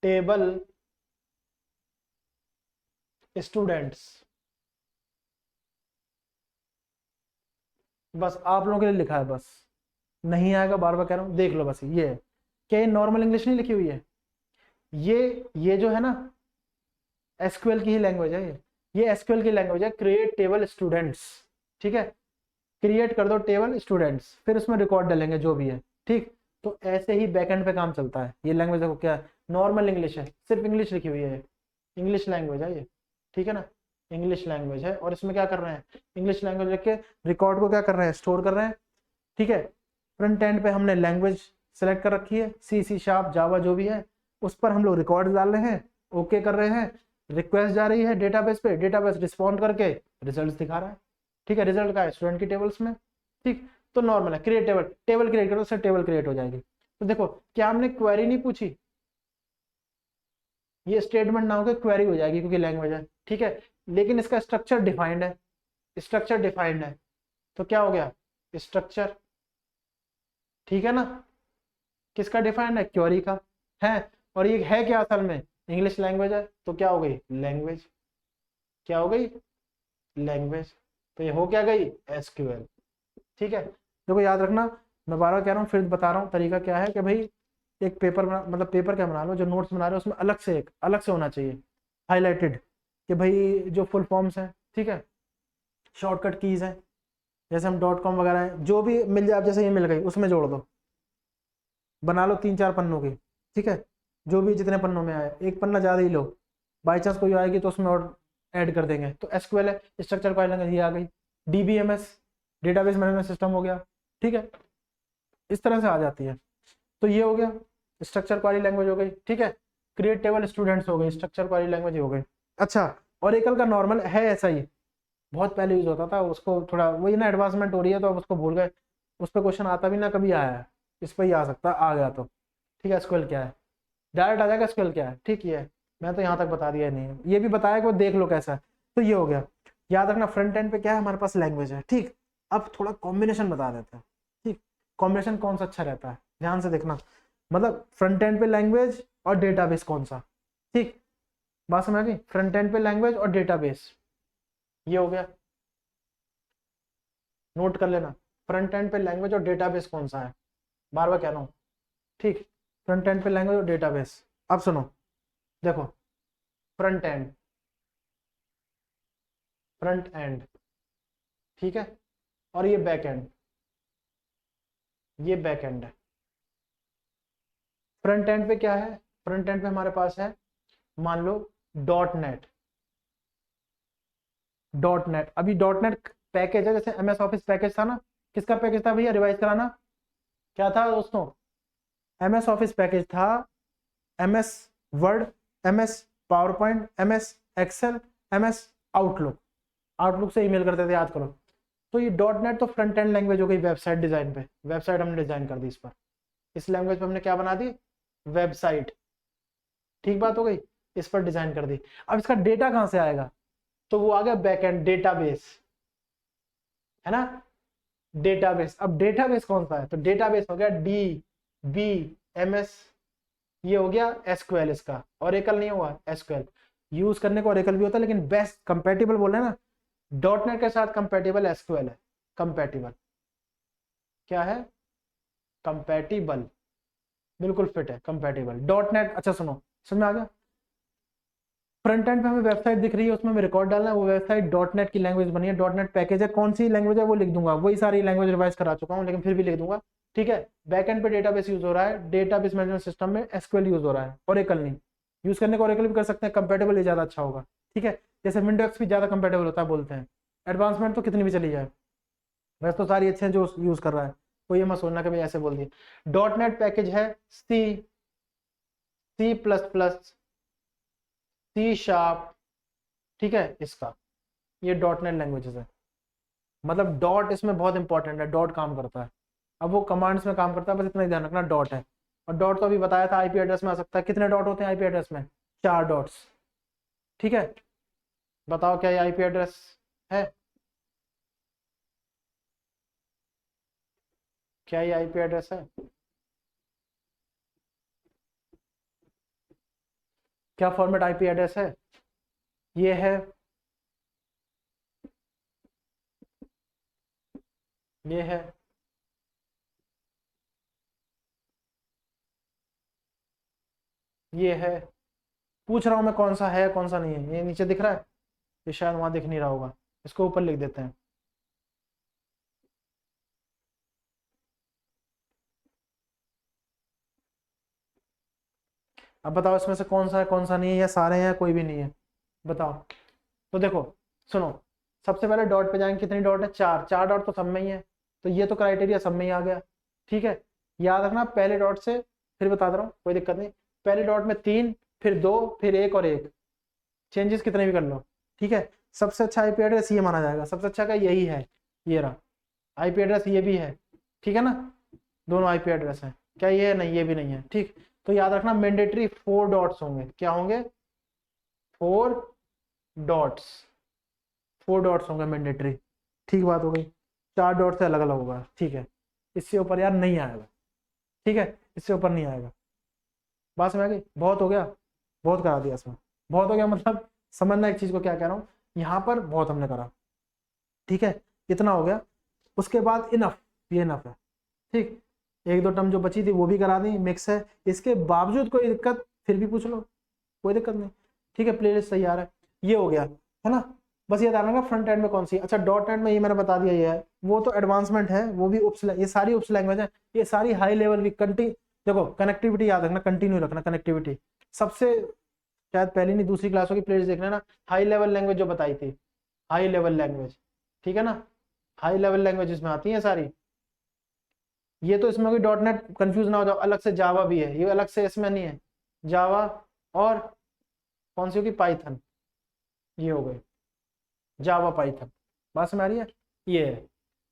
टेबल स्टूडेंट्स, बस आप लोगों के लिए लिखा है, बस नहीं आएगा, बार बार कह रहा हूँ, देख लो बस। ये है क्या, ये नॉर्मल इंग्लिश नहीं लिखी हुई है, ये जो है ना एसक्यूएल की ही लैंग्वेज है, ये एसक्यूएल की लैंग्वेज है, क्रिएट टेबल स्टूडेंट्स, ठीक है, क्रिएट कर दो टेबल स्टूडेंट्स, फिर उसमें रिकॉर्ड डालेंगे जो भी है, ठीक। तो ऐसे ही बैकएंड पे काम चलता है। ये लैंग्वेज देखो क्या नॉर्मल इंग्लिश है, सिर्फ इंग्लिश लिखी हुई है, इंग्लिश लैंग्वेज है ये, ठीक है ना, इंग्लिश लैंग्वेज है, और इसमें क्या कर रहे हैं, इंग्लिश लैंग्वेज लिख के रिकॉर्ड को क्या कर रहे हैं, स्टोर कर रहे हैं, ठीक है। फ्रंट एंड पे हमने लैंग्वेज सेलेक्ट कर रखी है, सी शार्प जावा जो भी है, उस पर हम लोग रिकॉर्ड डाल रहे हैं, ओके कर रहे हैं, रिक्वेस्ट जा रही है डेटाबेस पे, डेटाबेस रिस्पॉन्ड करके रिजल्ट दिखा रहा है, ठीक है, रिजल्ट का है स्टूडेंट की टेबल्स में, ठीक। तो नॉर्मल है, क्रिएट टेबल, टेबल क्रिएट करो, उससे टेबल क्रिएट हो जाएगी। तो देखो क्या हमने क्वेरी नहीं पूछी, ये स्टेटमेंट ना होकर क्वेरी हो जाएगी क्योंकि लैंग्वेज है, ठीक है, लेकिन इसका स्ट्रक्चर डिफाइंड है, स्ट्रक्चर डिफाइंड है, तो क्या हो गया स्ट्रक्चर, ठीक है ना, किसका डिफाइंड है, क्वेरी का है, और ये है क्या असल में इंग्लिश लैंग्वेज है, तो क्या हो गई लैंग्वेज, क्या हो गई लैंग्वेज, तो ये हो क्या गई एसक्यूएल, ठीक है। देखो याद रखना, मैं बार बार कह रहा हूँ, फिर बता रहा हूँ तरीका क्या है कि भाई एक पेपर बना, मतलब पेपर क्या बना लो, जो नोट्स बना रहे हो उसमें अलग से एक अलग से होना चाहिए हाईलाइटेड, कि भाई जो फुल फॉर्म्स हैं, ठीक है, शॉर्टकट कीज हैं, जैसे हम .com वगैरह है, जो भी मिल जाए, जैसे ये मिल गई उसमें जोड़ दो, बना लो 3-4 पन्नों की, ठीक है, जो भी जितने पन्नों में आए, एक पन्ना ज़्यादा ही लो, बाई चांस कोई आएगी तो उसमें और ऐड कर देंगे। तो एसक्यूएल है, स्ट्रक्चर क्वेरी लैंग्वेज, ये आ गई, डीबीएमएस डेटाबेस मैनेजमेंट सिस्टम हो गया, ठीक है, इस तरह से आ जाती है। तो ये हो गया स्ट्रक्चर क्वेरी लैंग्वेज हो गई, ठीक है, क्रिएट टेबल स्टूडेंट्स हो गई, स्ट्रक्चर क्वेरी लैंग्वेज हो गई। अच्छा, ओरेकल का नॉर्मल है ऐसा ही, बहुत पहले यूज होता था, उसको थोड़ा वही ना एडवांसमेंट हो रही है तो अब उसको भूल गए, उस पर क्वेश्चन आता भी ना कभी आया है, इस पर ही आ सकता आ गया तो, ठीक है। एसक्यूएल क्या है, डायरेक्ट आ जाएगा एसक्यूएल क्या है, ठीक है, मैं तो यहाँ तक बता दिया नहीं है, ये भी बताया कि वो देख लो कैसा है। तो ये हो गया, याद रखना फ्रंट एंड पे क्या है हमारे पास लैंग्वेज है, ठीक। अब थोड़ा कॉम्बिनेशन बता देते हैं, ठीक, कॉम्बिनेशन कौन सा अच्छा रहता है, ध्यान से देखना, मतलब फ्रंट एंड पे लैंग्वेज और डेटाबेस कौन सा, ठीक, बात समझ गई, फ्रंट एंड पे लैंग्वेज और डेटाबेस, ये हो गया, नोट कर लेना, फ्रंट एंड पे लैंग्वेज और डेटाबेस कौन सा है, बार बार कह रहा हूँ, ठीक, फ्रंट एंड पे लैंग्वेज और डेटाबेस। अब सुनो, देखो फ्रंट एंड, फ्रंट एंड, ठीक है, और ये बैक एंड, ये बैक एंड है। फ्रंट एंड पे क्या है, फ्रंट एंड पे हमारे पास है, मान लो .NET, अभी .NET पैकेज है, जैसे MS ऑफिस पैकेज था ना, किसका पैकेज था भैया, रिवाइज कराना, क्या था दोस्तों, MS ऑफिस पैकेज था, MS Word, MS PowerPoint, MS Excel, MS Outlook, Outlook से ईमेल करते थे, याद करो। तो ये .NET तो फ्रंट एंड लैंग्वेज हो गई वेबसाइट डिजाइन पे, वेबसाइट हमने डिजाइन कर दी इस पर, इस लैंग्वेज पे हमने क्या बना दी, वेबसाइट, ठीक बात हो गई, इस पर डिजाइन कर दी। अब इसका डेटा कहां से आएगा, तो वो आ गया बैकएंड डेटाबेस, है ना, डेटाबेस। अब डेटाबेस कौन सा है, तो डेटाबेस हो गया DBMS, ये हो गया एसक्यूएल इसका, ओरेकल नहीं हुआ एसक्यूएल, यूज करने को ओरेकल भी होता है, लेकिन बेस्ट कंपेटिबल बोल रहे हैं ना, डॉट नेट के साथ कंपेटिबल एसक्यूएल है, कंपेटिबल क्या है, कंपेटिबल, बिल्कुल फिट है, कंपेटिबल डॉट नेट। अच्छा सुनो, समझ में आ गया। फ्रंट एंड पे हमें वेबसाइट दिख रही है, उसमें हमें रिकॉर्ड डालना है, वो वेबसाइट डॉट नेट की लैंग्वेज बनी है, डॉट नेट पैकेज है, कौन सी लैंग्वेज है वो लिख दूंगा, वही सारी लैंग्वेज रिवाइज करा चुका हूँ लेकिन फिर भी लिख दूंगा, ठीक है। बैक एंड पे डेटाबेस यूज हो रहा है, डेटाबेस मैनेजमेंट सिस्टम में एसक्यूएल यूज हो रहा है, ओरेकल नहीं। यूज करने को ओरेकल भी कर सकते हैं, कंपेटेबल ये ज्यादा अच्छा होगा, ठीक है। जैसे विंडो एक्स भी ज्यादा कंपेटेबल होता है बोलते हैं, एडवांसमेंट तो कितनी भी चली जाए, वैसे तो सारी अच्छे हैं जो यूज कर रहा है, कोई ये मत सोचना कि भाई ऐसे बोल दिए। डॉट नेट पैकेज है C, C plus plus, C sharp, ठीक है, इसका ये डॉट नेट लैंग्वेजेस है। मतलब डॉट इसमें बहुत इंपॉर्टेंट है, डॉट काम करता है। अब वो कमांड्स में काम करता है, बस इतना ही ध्यान रखना डॉट है। और डॉट तो अभी बताया था आईपी एड्रेस में आ सकता है, कितने डॉट होते हैं आईपी एड्रेस में, 4 डॉट्स, ठीक है। बताओ क्या ये आईपी एड्रेस है, क्या ये आईपी एड्रेस है, क्या फॉर्मेट आईपी एड्रेस है, ये है, ये है, ये है। पूछ रहा हूं मैं कौन सा है कौन सा नहीं है, ये नीचे दिख रहा है, ये शायद वहां दिख नहीं रहा होगा, इसको ऊपर लिख देते हैं। अब बताओ इसमें से कौन सा है कौन सा नहीं है, या सारे हैं कोई भी नहीं है, बताओ। तो देखो सुनो, सबसे पहले डॉट पे जाएंगे, कितनी डॉट है, 4, 4 डॉट तो सब में ही है, तो ये तो क्राइटेरिया सब में ही आ गया, ठीक है। याद रखना पहले डॉट से, फिर बता दे रहा हूँ कोई दिक्कत नहीं, पहले डॉट में 3, फिर 2, फिर 1 और 1, चेंजेस कितने भी कर लो, ठीक है। सबसे अच्छा आईपी एड्रेस ये माना जाएगा, सबसे अच्छा का यही है, ये रहा आईपी एड्रेस, ये भी है, ठीक है ना, दोनों आईपी एड्रेस है, क्या ये है, नहीं ये भी नहीं है, ठीक। तो याद रखना मैंडेटरी 4 डॉट्स होंगे, क्या होंगे, 4 डॉट्स, 4 डॉट्स होंगे मैंडेटरी, ठीक बात हो गई। 4 डॉट से अलग अलग होगा, ठीक है। इससे ऊपर यार नहीं आएगा, ठीक है, इससे ऊपर नहीं आएगा। बात समझ आ गई, बहुत हो गया, बहुत करा दिया इसमें, बहुत हो गया मतलब, समझना एक चीज को क्या कह रहा हूँ, यहाँ पर बहुत हमने करा, ठीक है, इतना हो गया। उसके बाद इनफ, ये इनफ है, ठीक। एक दो टर्म जो बची थी वो भी करा दी, मिक्स है, इसके बावजूद कोई दिक्कत फिर भी पूछ लो, कोई दिक्कत नहीं, ठीक है, प्लेलिस्ट तैयार है, ये हो गया है ना। बस ये ध्यान रखना फ्रंट एंड में कौन सी, अच्छा डॉट एंड में ये मैंने बता दिया, ये है, वो तो एडवांसमेंट है, वो भी उप्स, ये सारी उप्स लैंग्वेज है, ये सारी हाई लेवल भी देखो कनेक्टिविटी याद रखना, कंटिन्यू रखना कनेक्टिविटी, सबसे शायद पहली नहीं दूसरी क्लासों की प्लेलिस्ट देखना ना, हाई लेवल लैंग्वेज जो बताई थी, हाई लेवल लैंग्वेज, ठीक है ना, हाई लेवल लैंग्वेज में आती है सारी। ये तो इसमें कोई डॉट नेट कंफ्यूज ना हो जाओ, अलग से जावा भी है, ये अलग से इसमें नहीं है, जावा और कौन सी होगी, पाइथन, ये हो गई जावा पाइथन, बात समझ आ रही है, ये है।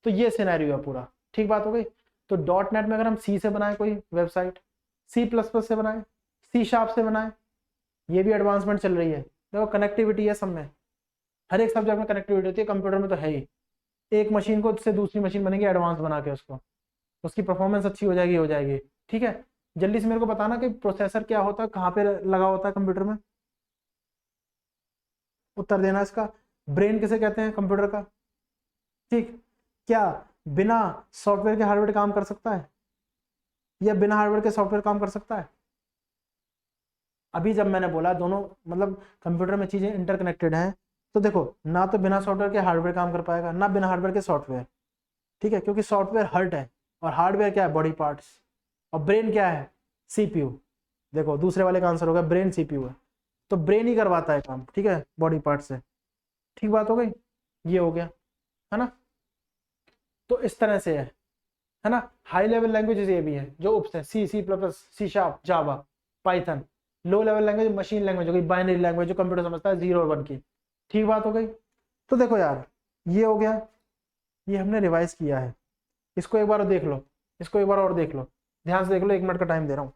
तो ये सिनेरियो है पूरा, ठीक बात हो गई। तो डॉट नेट में अगर हम सी से बनाए कोई वेबसाइट, सी प्लस प्लस से बनाए, सी शार्प से बनाए, ये भी एडवांसमेंट चल रही है, देखो कनेक्टिविटी है सब में, हर एक सब्जेक्ट में कनेक्टिविटी होती है, कंप्यूटर में तो है ही, एक मशीन को से दूसरी मशीन बनेगी एडवांस बना के उसको, उसकी परफॉर्मेंस अच्छी हो जाएगी, ठीक है। जल्दी से मेरे को बताना कि प्रोसेसर क्या होता है, कहाँ पे लगा होता है कंप्यूटर में, उत्तर देना इसका। ब्रेन किसे कहते हैं कंप्यूटर का, ठीक। क्या बिना सॉफ्टवेयर के हार्डवेयर काम कर सकता है, या बिना हार्डवेयर के सॉफ्टवेयर काम कर सकता है। अभी जब मैंने बोला दोनों, मतलब कंप्यूटर में चीजें इंटरकनेक्टेड हैं, तो देखो ना तो बिना सॉफ्टवेयर के हार्डवेयर काम कर पाएगा, ना बिना हार्डवेयर के सॉफ्टवेयर, ठीक है, क्योंकि सॉफ्टवेयर हर्ट है, और हार्डवेयर क्या है, बॉडी पार्ट्स, और ब्रेन क्या है, सीपीयू। देखो दूसरे वाले का आंसर होगा ब्रेन सीपीयू है, तो ब्रेन ही करवाता है काम, ठीक है, बॉडी पार्ट से, ठीक बात हो गई, ये हो गया, है ना। तो इस तरह से है ना। हाई लेवल लैंग्वेजेस ये भी है जो उप्स है, C, C plus plus, C sharp, Java, Python. Low level language machine language हो गई, बाइनरी लैंग्वेज जो कंप्यूटर समझता है 0 और 1 की, ठीक बात हो गई। तो देखो यार, ये हो गया, ये हमने रिवाइज किया है, इसको एक बार देख लो, इसको एक बार और देख लो, ध्यान से देख लो, 1 मिनट का टाइम दे रहा हूँ।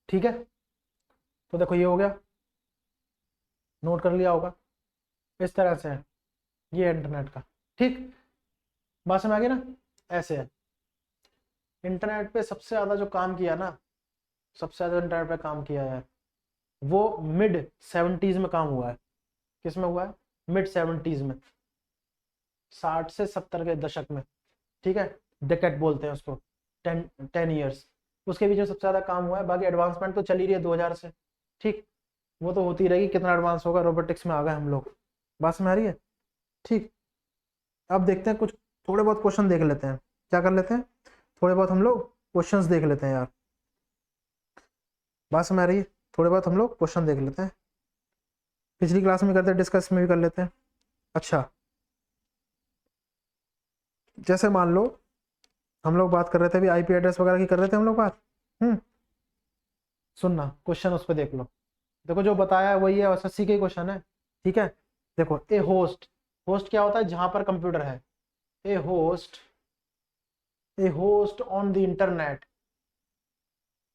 ठीक है, तो देखो ये हो गया, नोट कर लिया होगा, इस तरह से है ये इंटरनेट का। ठीक, बात समझ आ गई ना, ऐसे है। इंटरनेट पे सबसे ज्यादा जो काम किया ना, सबसे ज्यादा इंटरनेट पे काम किया है वो मिड 70s में काम हुआ है। किस में हुआ है? मिड 70s में, 60 से 70 के दशक में। ठीक है, डेकेड बोलते हैं उसको, 10 ईयर्स, उसके बीच में सबसे ज्यादा काम हुआ है। बाकी एडवांसमेंट तो चली रही है 2000 से। ठीक, वो तो होती रहेगी, कितना एडवांस होगा, रोबोटिक्स में आ गए हम लोग। बात में आ रही है? ठीक, अब देखते हैं कुछ थोड़े बहुत क्वेश्चन देख लेते हैं। क्या कर लेते हैं? थोड़े बहुत हम लोग क्वेश्चंस देख लेते हैं यार। बात समझ आ रही है? थोड़े बहुत हम लोग क्वेश्चन देख लेते हैं, पिछली क्लास में करते हैं, डिस्कस में भी कर लेते हैं। अच्छा, जैसे मान लो हम लोग बात कर रहे थे अभी आईपी एड्रेस वगैरह की कर रहे थे हम लोग बात। सुनना, क्वेश्चन उस पर देख लो। देखो जो बताया है वही है, एसएससी के क्वेश्चन है। ठीक है, देखो ए होस्ट, होस्ट क्या होता है? जहां पर कंप्यूटर है। A host, a host on the internet,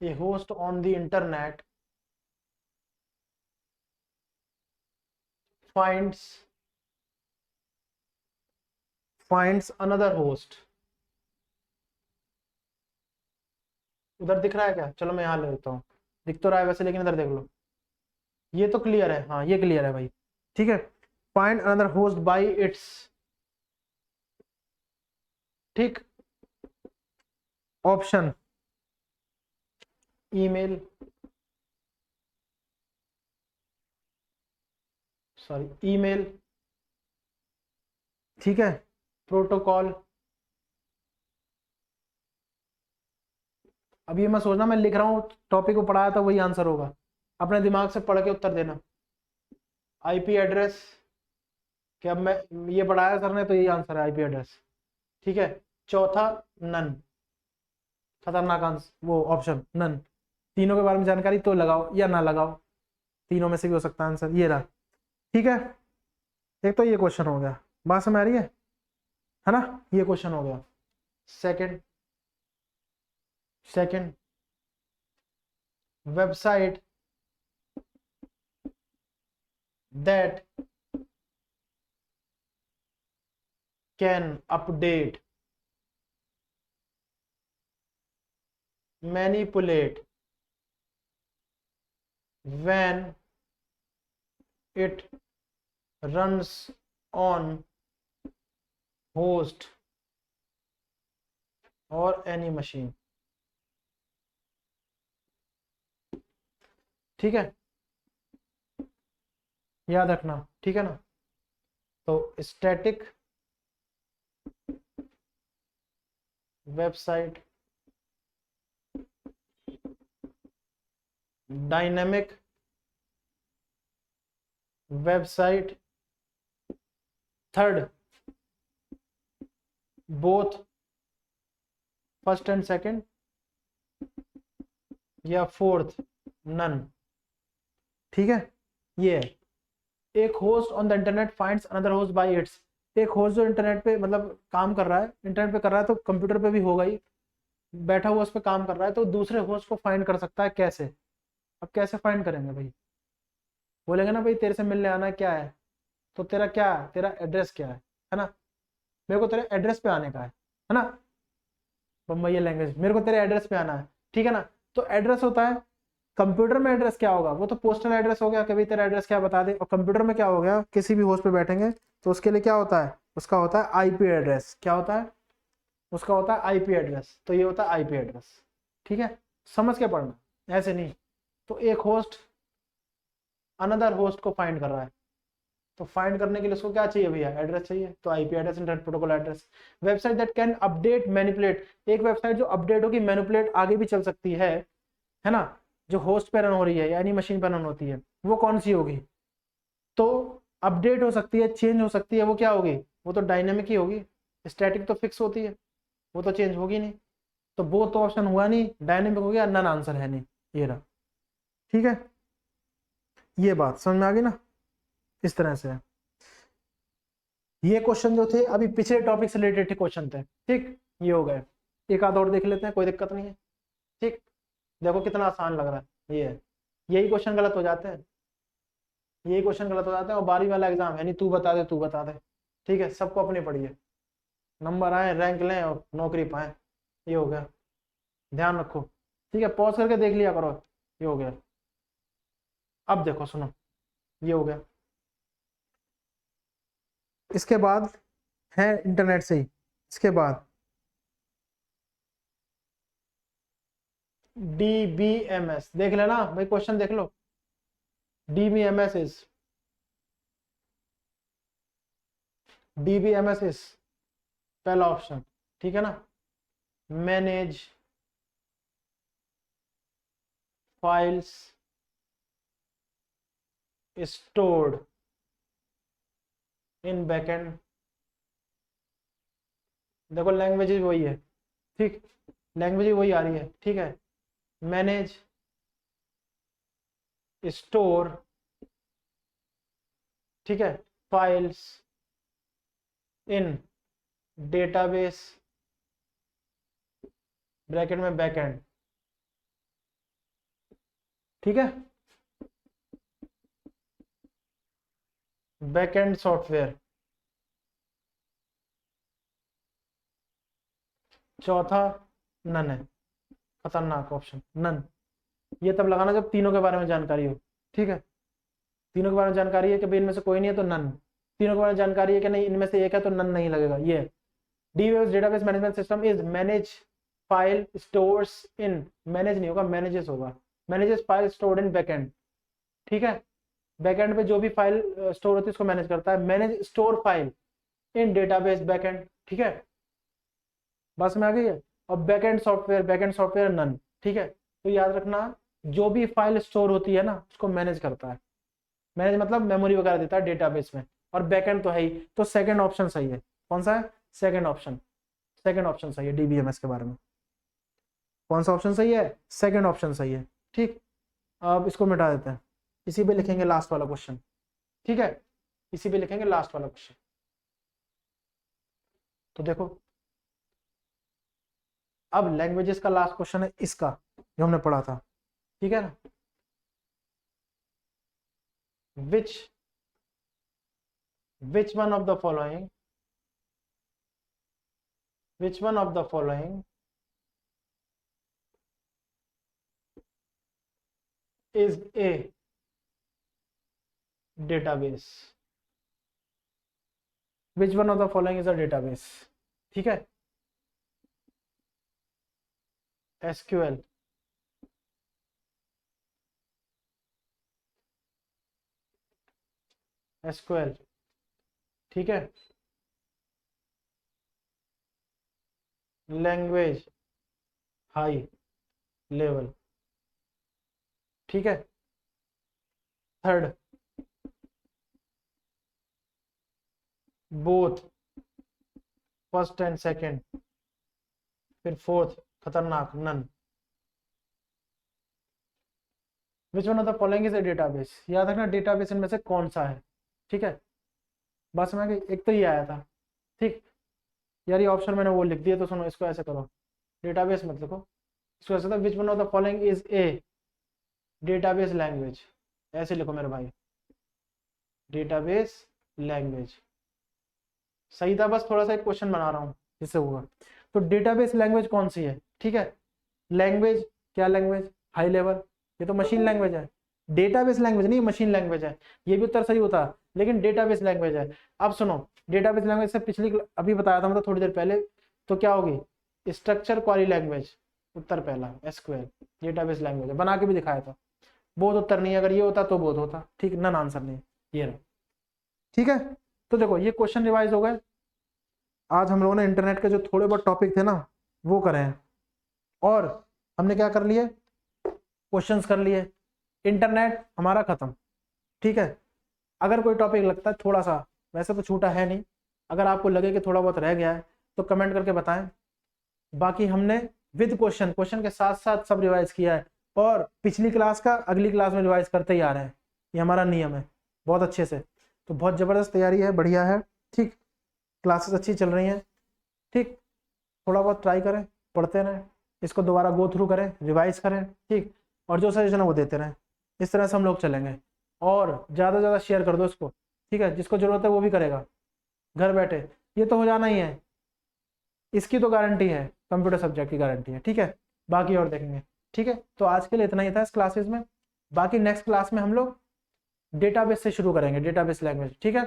a host on the internet finds another host। उधर दिख रहा है क्या? चलो मैं यहाँ ले लेता हूँ, दिख तो रहा है वैसे, लेकिन इधर देख लो, ये तो क्लियर है। हाँ ये क्लियर है भाई। ठीक है, find another host bye it's. ठीक, ऑप्शन ईमेल, सॉरी ईमेल, ठीक है, प्रोटोकॉल। अब ये मैं सोचना, मैं लिख रहा हूँ, टॉपिक को पढ़ाया था वही आंसर होगा, अपने दिमाग से पढ़ के उत्तर देना। आईपी एड्रेस, कि अब मैं ये पढ़ाया सर ने तो यही आंसर है, आईपी एड्रेस। ठीक है, चौथा नन, खतरनाक आंसर वो ऑप्शन नन। तीनों के बारे में जानकारी तो लगाओ या ना लगाओ, तीनों में से भी हो सकता है आंसर, ये रहा। ठीक है, एक तो ये क्वेश्चन हो गया, बात समझ आ रही है ना? ये क्वेश्चन हो गया। Second, website that can update, manipulate when it runs on host or any machine। ठीक है, याद रखना, ठीक है ना? तो static website, dynamic website, third both first and second, या फोर्थ नन। ठीक है, ये है। एक host on the internet finds another host bye it's. एक होस्ट जो इंटरनेट पे मतलब काम कर रहा है, इंटरनेट पे कर रहा है, तो कंप्यूटर पे भी होगा ही, बैठा हुआ उस पर काम कर रहा है, तो दूसरे होस्ट को फाइंड कर सकता है। कैसे? अब कैसे फाइंड करेंगे भाई? बोलेंगे ना भाई तेरे से मिलने आना है, क्या है, तो तेरा क्या है, तेरा एड्रेस क्या है ना? मेरे को तेरे एड्रेस पे आने का है ना? बम्बई लैंग्वेज, मेरे को तेरे एड्रेस पे आना है, ठीक है ना? तो एड्रेस होता है, कंप्यूटर में एड्रेस क्या होगा? वो तो पोस्टल एड्रेस हो गया कि भाई तेरा एड्रेस क्या बता दे। और कंप्यूटर में क्या हो गया? किसी भी होस्ट पे बैठेंगे तो उसके लिए क्या होता है? उसका होता है आईपी एड्रेस। क्या होता है? उसका होता है आईपी एड्रेस। तो ये होता है आईपी एड्रेस। ठीक है, समझ के पढ़ना, ऐसे नहीं। तो एक होस्ट अनदर होस्ट को फाइंड कर रहा है, तो फाइंड करने के लिए उसको क्या चाहिए भैया? एड्रेस चाहिए, तो IP address, internet protocol address. Website that can update manipulate, एक वेबसाइट जो अपडेट होगी, मैनिपुलेट आगे भी चल सकती है ना? जो होस्ट पे रन हो रही है यानी मशीन पे रन होती है, वो कौन सी होगी? तो अपडेट हो सकती है, चेंज हो सकती है, वो क्या होगी? वो तो डायनेमिक ही होगी। स्टैटिक तो फिक्स होती है, वो तो चेंज होगी नहीं। तो वो तो ऑप्शन हुआ नहीं, डायनेमिक हो गया, नन आंसर है नहीं, ये रहा। ठीक है, ये बात समझ में आ गई ना? इस तरह से है। ये क्वेश्चन जो थे अभी पिछले टॉपिक से रिलेटेड क्वेश्चन थे। ठीक, ये हो गए। एक आध और देख लेते हैं, कोई दिक्कत नहीं है। ठीक, देखो कितना आसान लग रहा है, ये है। यही क्वेश्चन गलत हो जाते हैं, यही क्वेश्चन गलत हो जाते हैं। और 12वीं वाला एग्जाम है नहीं तू बता दे तू बता दे, ठीक है, सबको अपनी पड़ी है, नंबर आए रैंक लें और नौकरी पाएं, ये हो गया, ध्यान रखो, ठीक है, पॉज करके देख लिया करो, ये हो गया। अब देखो सुनो, ये हो गया, इसके बाद है इंटरनेट से ही, इसके बाद DBMS देख लेना भाई, क्वेश्चन देख लो। DBMS इज DBMS इज पहला ऑप्शन, ठीक है ना, manage files stored in backend. देखो लैंग्वेज वही है, ठीक, लैंग्वेज वही आ रही है, ठीक है, मैनेज स्टोर, ठीक है, फाइल्स इन डेटाबेस ब्रैकेट में बैकएंड, ठीक है, बैकएंड सॉफ्टवेयर। चौथा नन है, खतरनाक ऑप्शन नन। ये तब लगाना जब तीनों के बारे में जानकारी हो, ठीक है, तीनों के बारे में जानकारी है कि भाई इनमें से कोई नहीं है तो नन, तीनों के बारे में जानकारी है कि नहीं इनमें से एक है तो नन नहीं लगेगा। ये DBMS database management system is manage file stores in, manage नहीं होगा मैनेजेस होगा, manages file stored in backend, ठीक है, बैकएंड पे जो भी फाइल स्टोर होती है उसको मैनेज करता है, manage store file in database backend, ठीक है, बस में आ गई है। और बैकएंड सॉफ्टवेयर नन, ठीक है, तो याद रखना जो भी फाइल स्टोर होती है ना उसको मैनेज करता है, मैनेज मतलब मेमोरी वगैरह देता है डेटाबेस में, और बैकएंड तो है ही, तो सेकंड ऑप्शन सही है। कौन सा है? सेकंड ऑप्शन, सेकंड ऑप्शन सही है DBMS के बारे में। कौन सा ऑप्शन सही है? सेकंड ऑप्शन सही है, ठीक। अब इसको मिटा देते हैं, इसी पे लिखेंगे लास्ट वाला क्वेश्चन, ठीक है, इसी पे लिखेंगे लास्ट वाला क्वेश्चन। तो देखो अब लैंग्वेजेस का लास्ट क्वेश्चन है इसका, जो हमने पढ़ा था, ठीक है ना, which one of the following is a database, which one of the following is a database, ठीक है, SQL, ठीक है, लैंग्वेज हाई लेवल, ठीक है, third both first and second, फिर फोर्थ खतरनाक none. Which one of the following is a database, याद रखना डेटाबेस इनमें से कौन सा है, ठीक है, बस में एक तो ये आया था, ठीक यार, ये ऑप्शन मैंने वो लिख दिया, तो सुनो इसको ऐसे करो, डेटाबेस मत लिखो, इसको ऐसे था विच one of the following is a database language, ऐसे लिखो मेरे भाई, डेटाबेस लैंग्वेज सही था, बस थोड़ा सा एक क्वेश्चन बना रहा हूँ जिससे होगा। तो डेटाबेस लैंग्वेज कौन सी है, ठीक है, लैंग्वेज क्या लैंग्वेज, हाई लेवल, ये तो मशीन लैंग्वेज है, डेटाबेस लैंग्वेज नहीं मशीन लैंग्वेज है, ये भी उत्तर सही होता, लेकिन डेटाबेस लैंग्वेज है। अब सुनो डेटाबेस लैंग्वेज से पिछली अभी बताया था मतलब थोड़ी देर पहले, तो क्या होगी स्ट्रक्चर क्वेरी लैंग्वेज, उत्तर पहला SQL डेटाबेस लैंग्वेज है, बना के भी दिखाया था, बोध उत्तर नहीं है, अगर ये होता तो बोध होता, ठीक, नन आंसर नहीं, ये रहा, ठीक है। तो देखो ये क्वेश्चन रिवाइज हो गए, आज हम लोगों ने इंटरनेट के जो थोड़े बहुत टॉपिक थे ना वो करे हैं, और हमने क्या कर लिए क्वेश्चंस कर लिए, इंटरनेट हमारा खत्म, ठीक है। अगर कोई टॉपिक लगता है थोड़ा सा, वैसे तो छूटा है नहीं, अगर आपको लगे कि थोड़ा बहुत रह गया है तो कमेंट करके बताएं, बाकी हमने विद क्वेश्चन के साथ साथ सब रिवाइज किया है, और पिछली क्लास का अगली क्लास में रिवाइज करते ही आ रहे हैं, ये हमारा नियम है बहुत अच्छे से, तो बहुत ज़बरदस्त तैयारी है, बढ़िया है, ठीक, क्लासेस अच्छी चल रही हैं, ठीक, थोड़ा बहुत ट्राई करें, पढ़ते रहें, इसको दोबारा गो थ्रू करें, रिवाइज करें, ठीक, और जो सजेशन है वो देते रहें। इस तरह से हम लोग चलेंगे। और ज़्यादा से ज़्यादा शेयर कर दो इसको, ठीक है, जिसको ज़रूरत है वो भी करेगा घर बैठे। ये तो हो जाना ही है, इसकी तो गारंटी है, कंप्यूटर सब्जेक्ट की गारंटी है, ठीक है। बाकी और देखेंगे, ठीक है। तो आज के लिए इतना ही था इस क्लासेस में। बाकी नेक्स्ट क्लास में हम लोग डेटाबेस से शुरू करेंगे, डेटाबेस लैंग्वेज, ठीक है।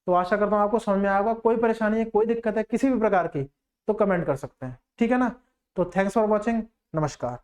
तो आशा करता हूँ आपको समझ में आएगा। कोई परेशानी है, कोई दिक्कत है किसी भी प्रकार की, तो कमेंट कर सकते हैं, ठीक है ना। तो थैंक्स फॉर वॉचिंग, नमस्कार।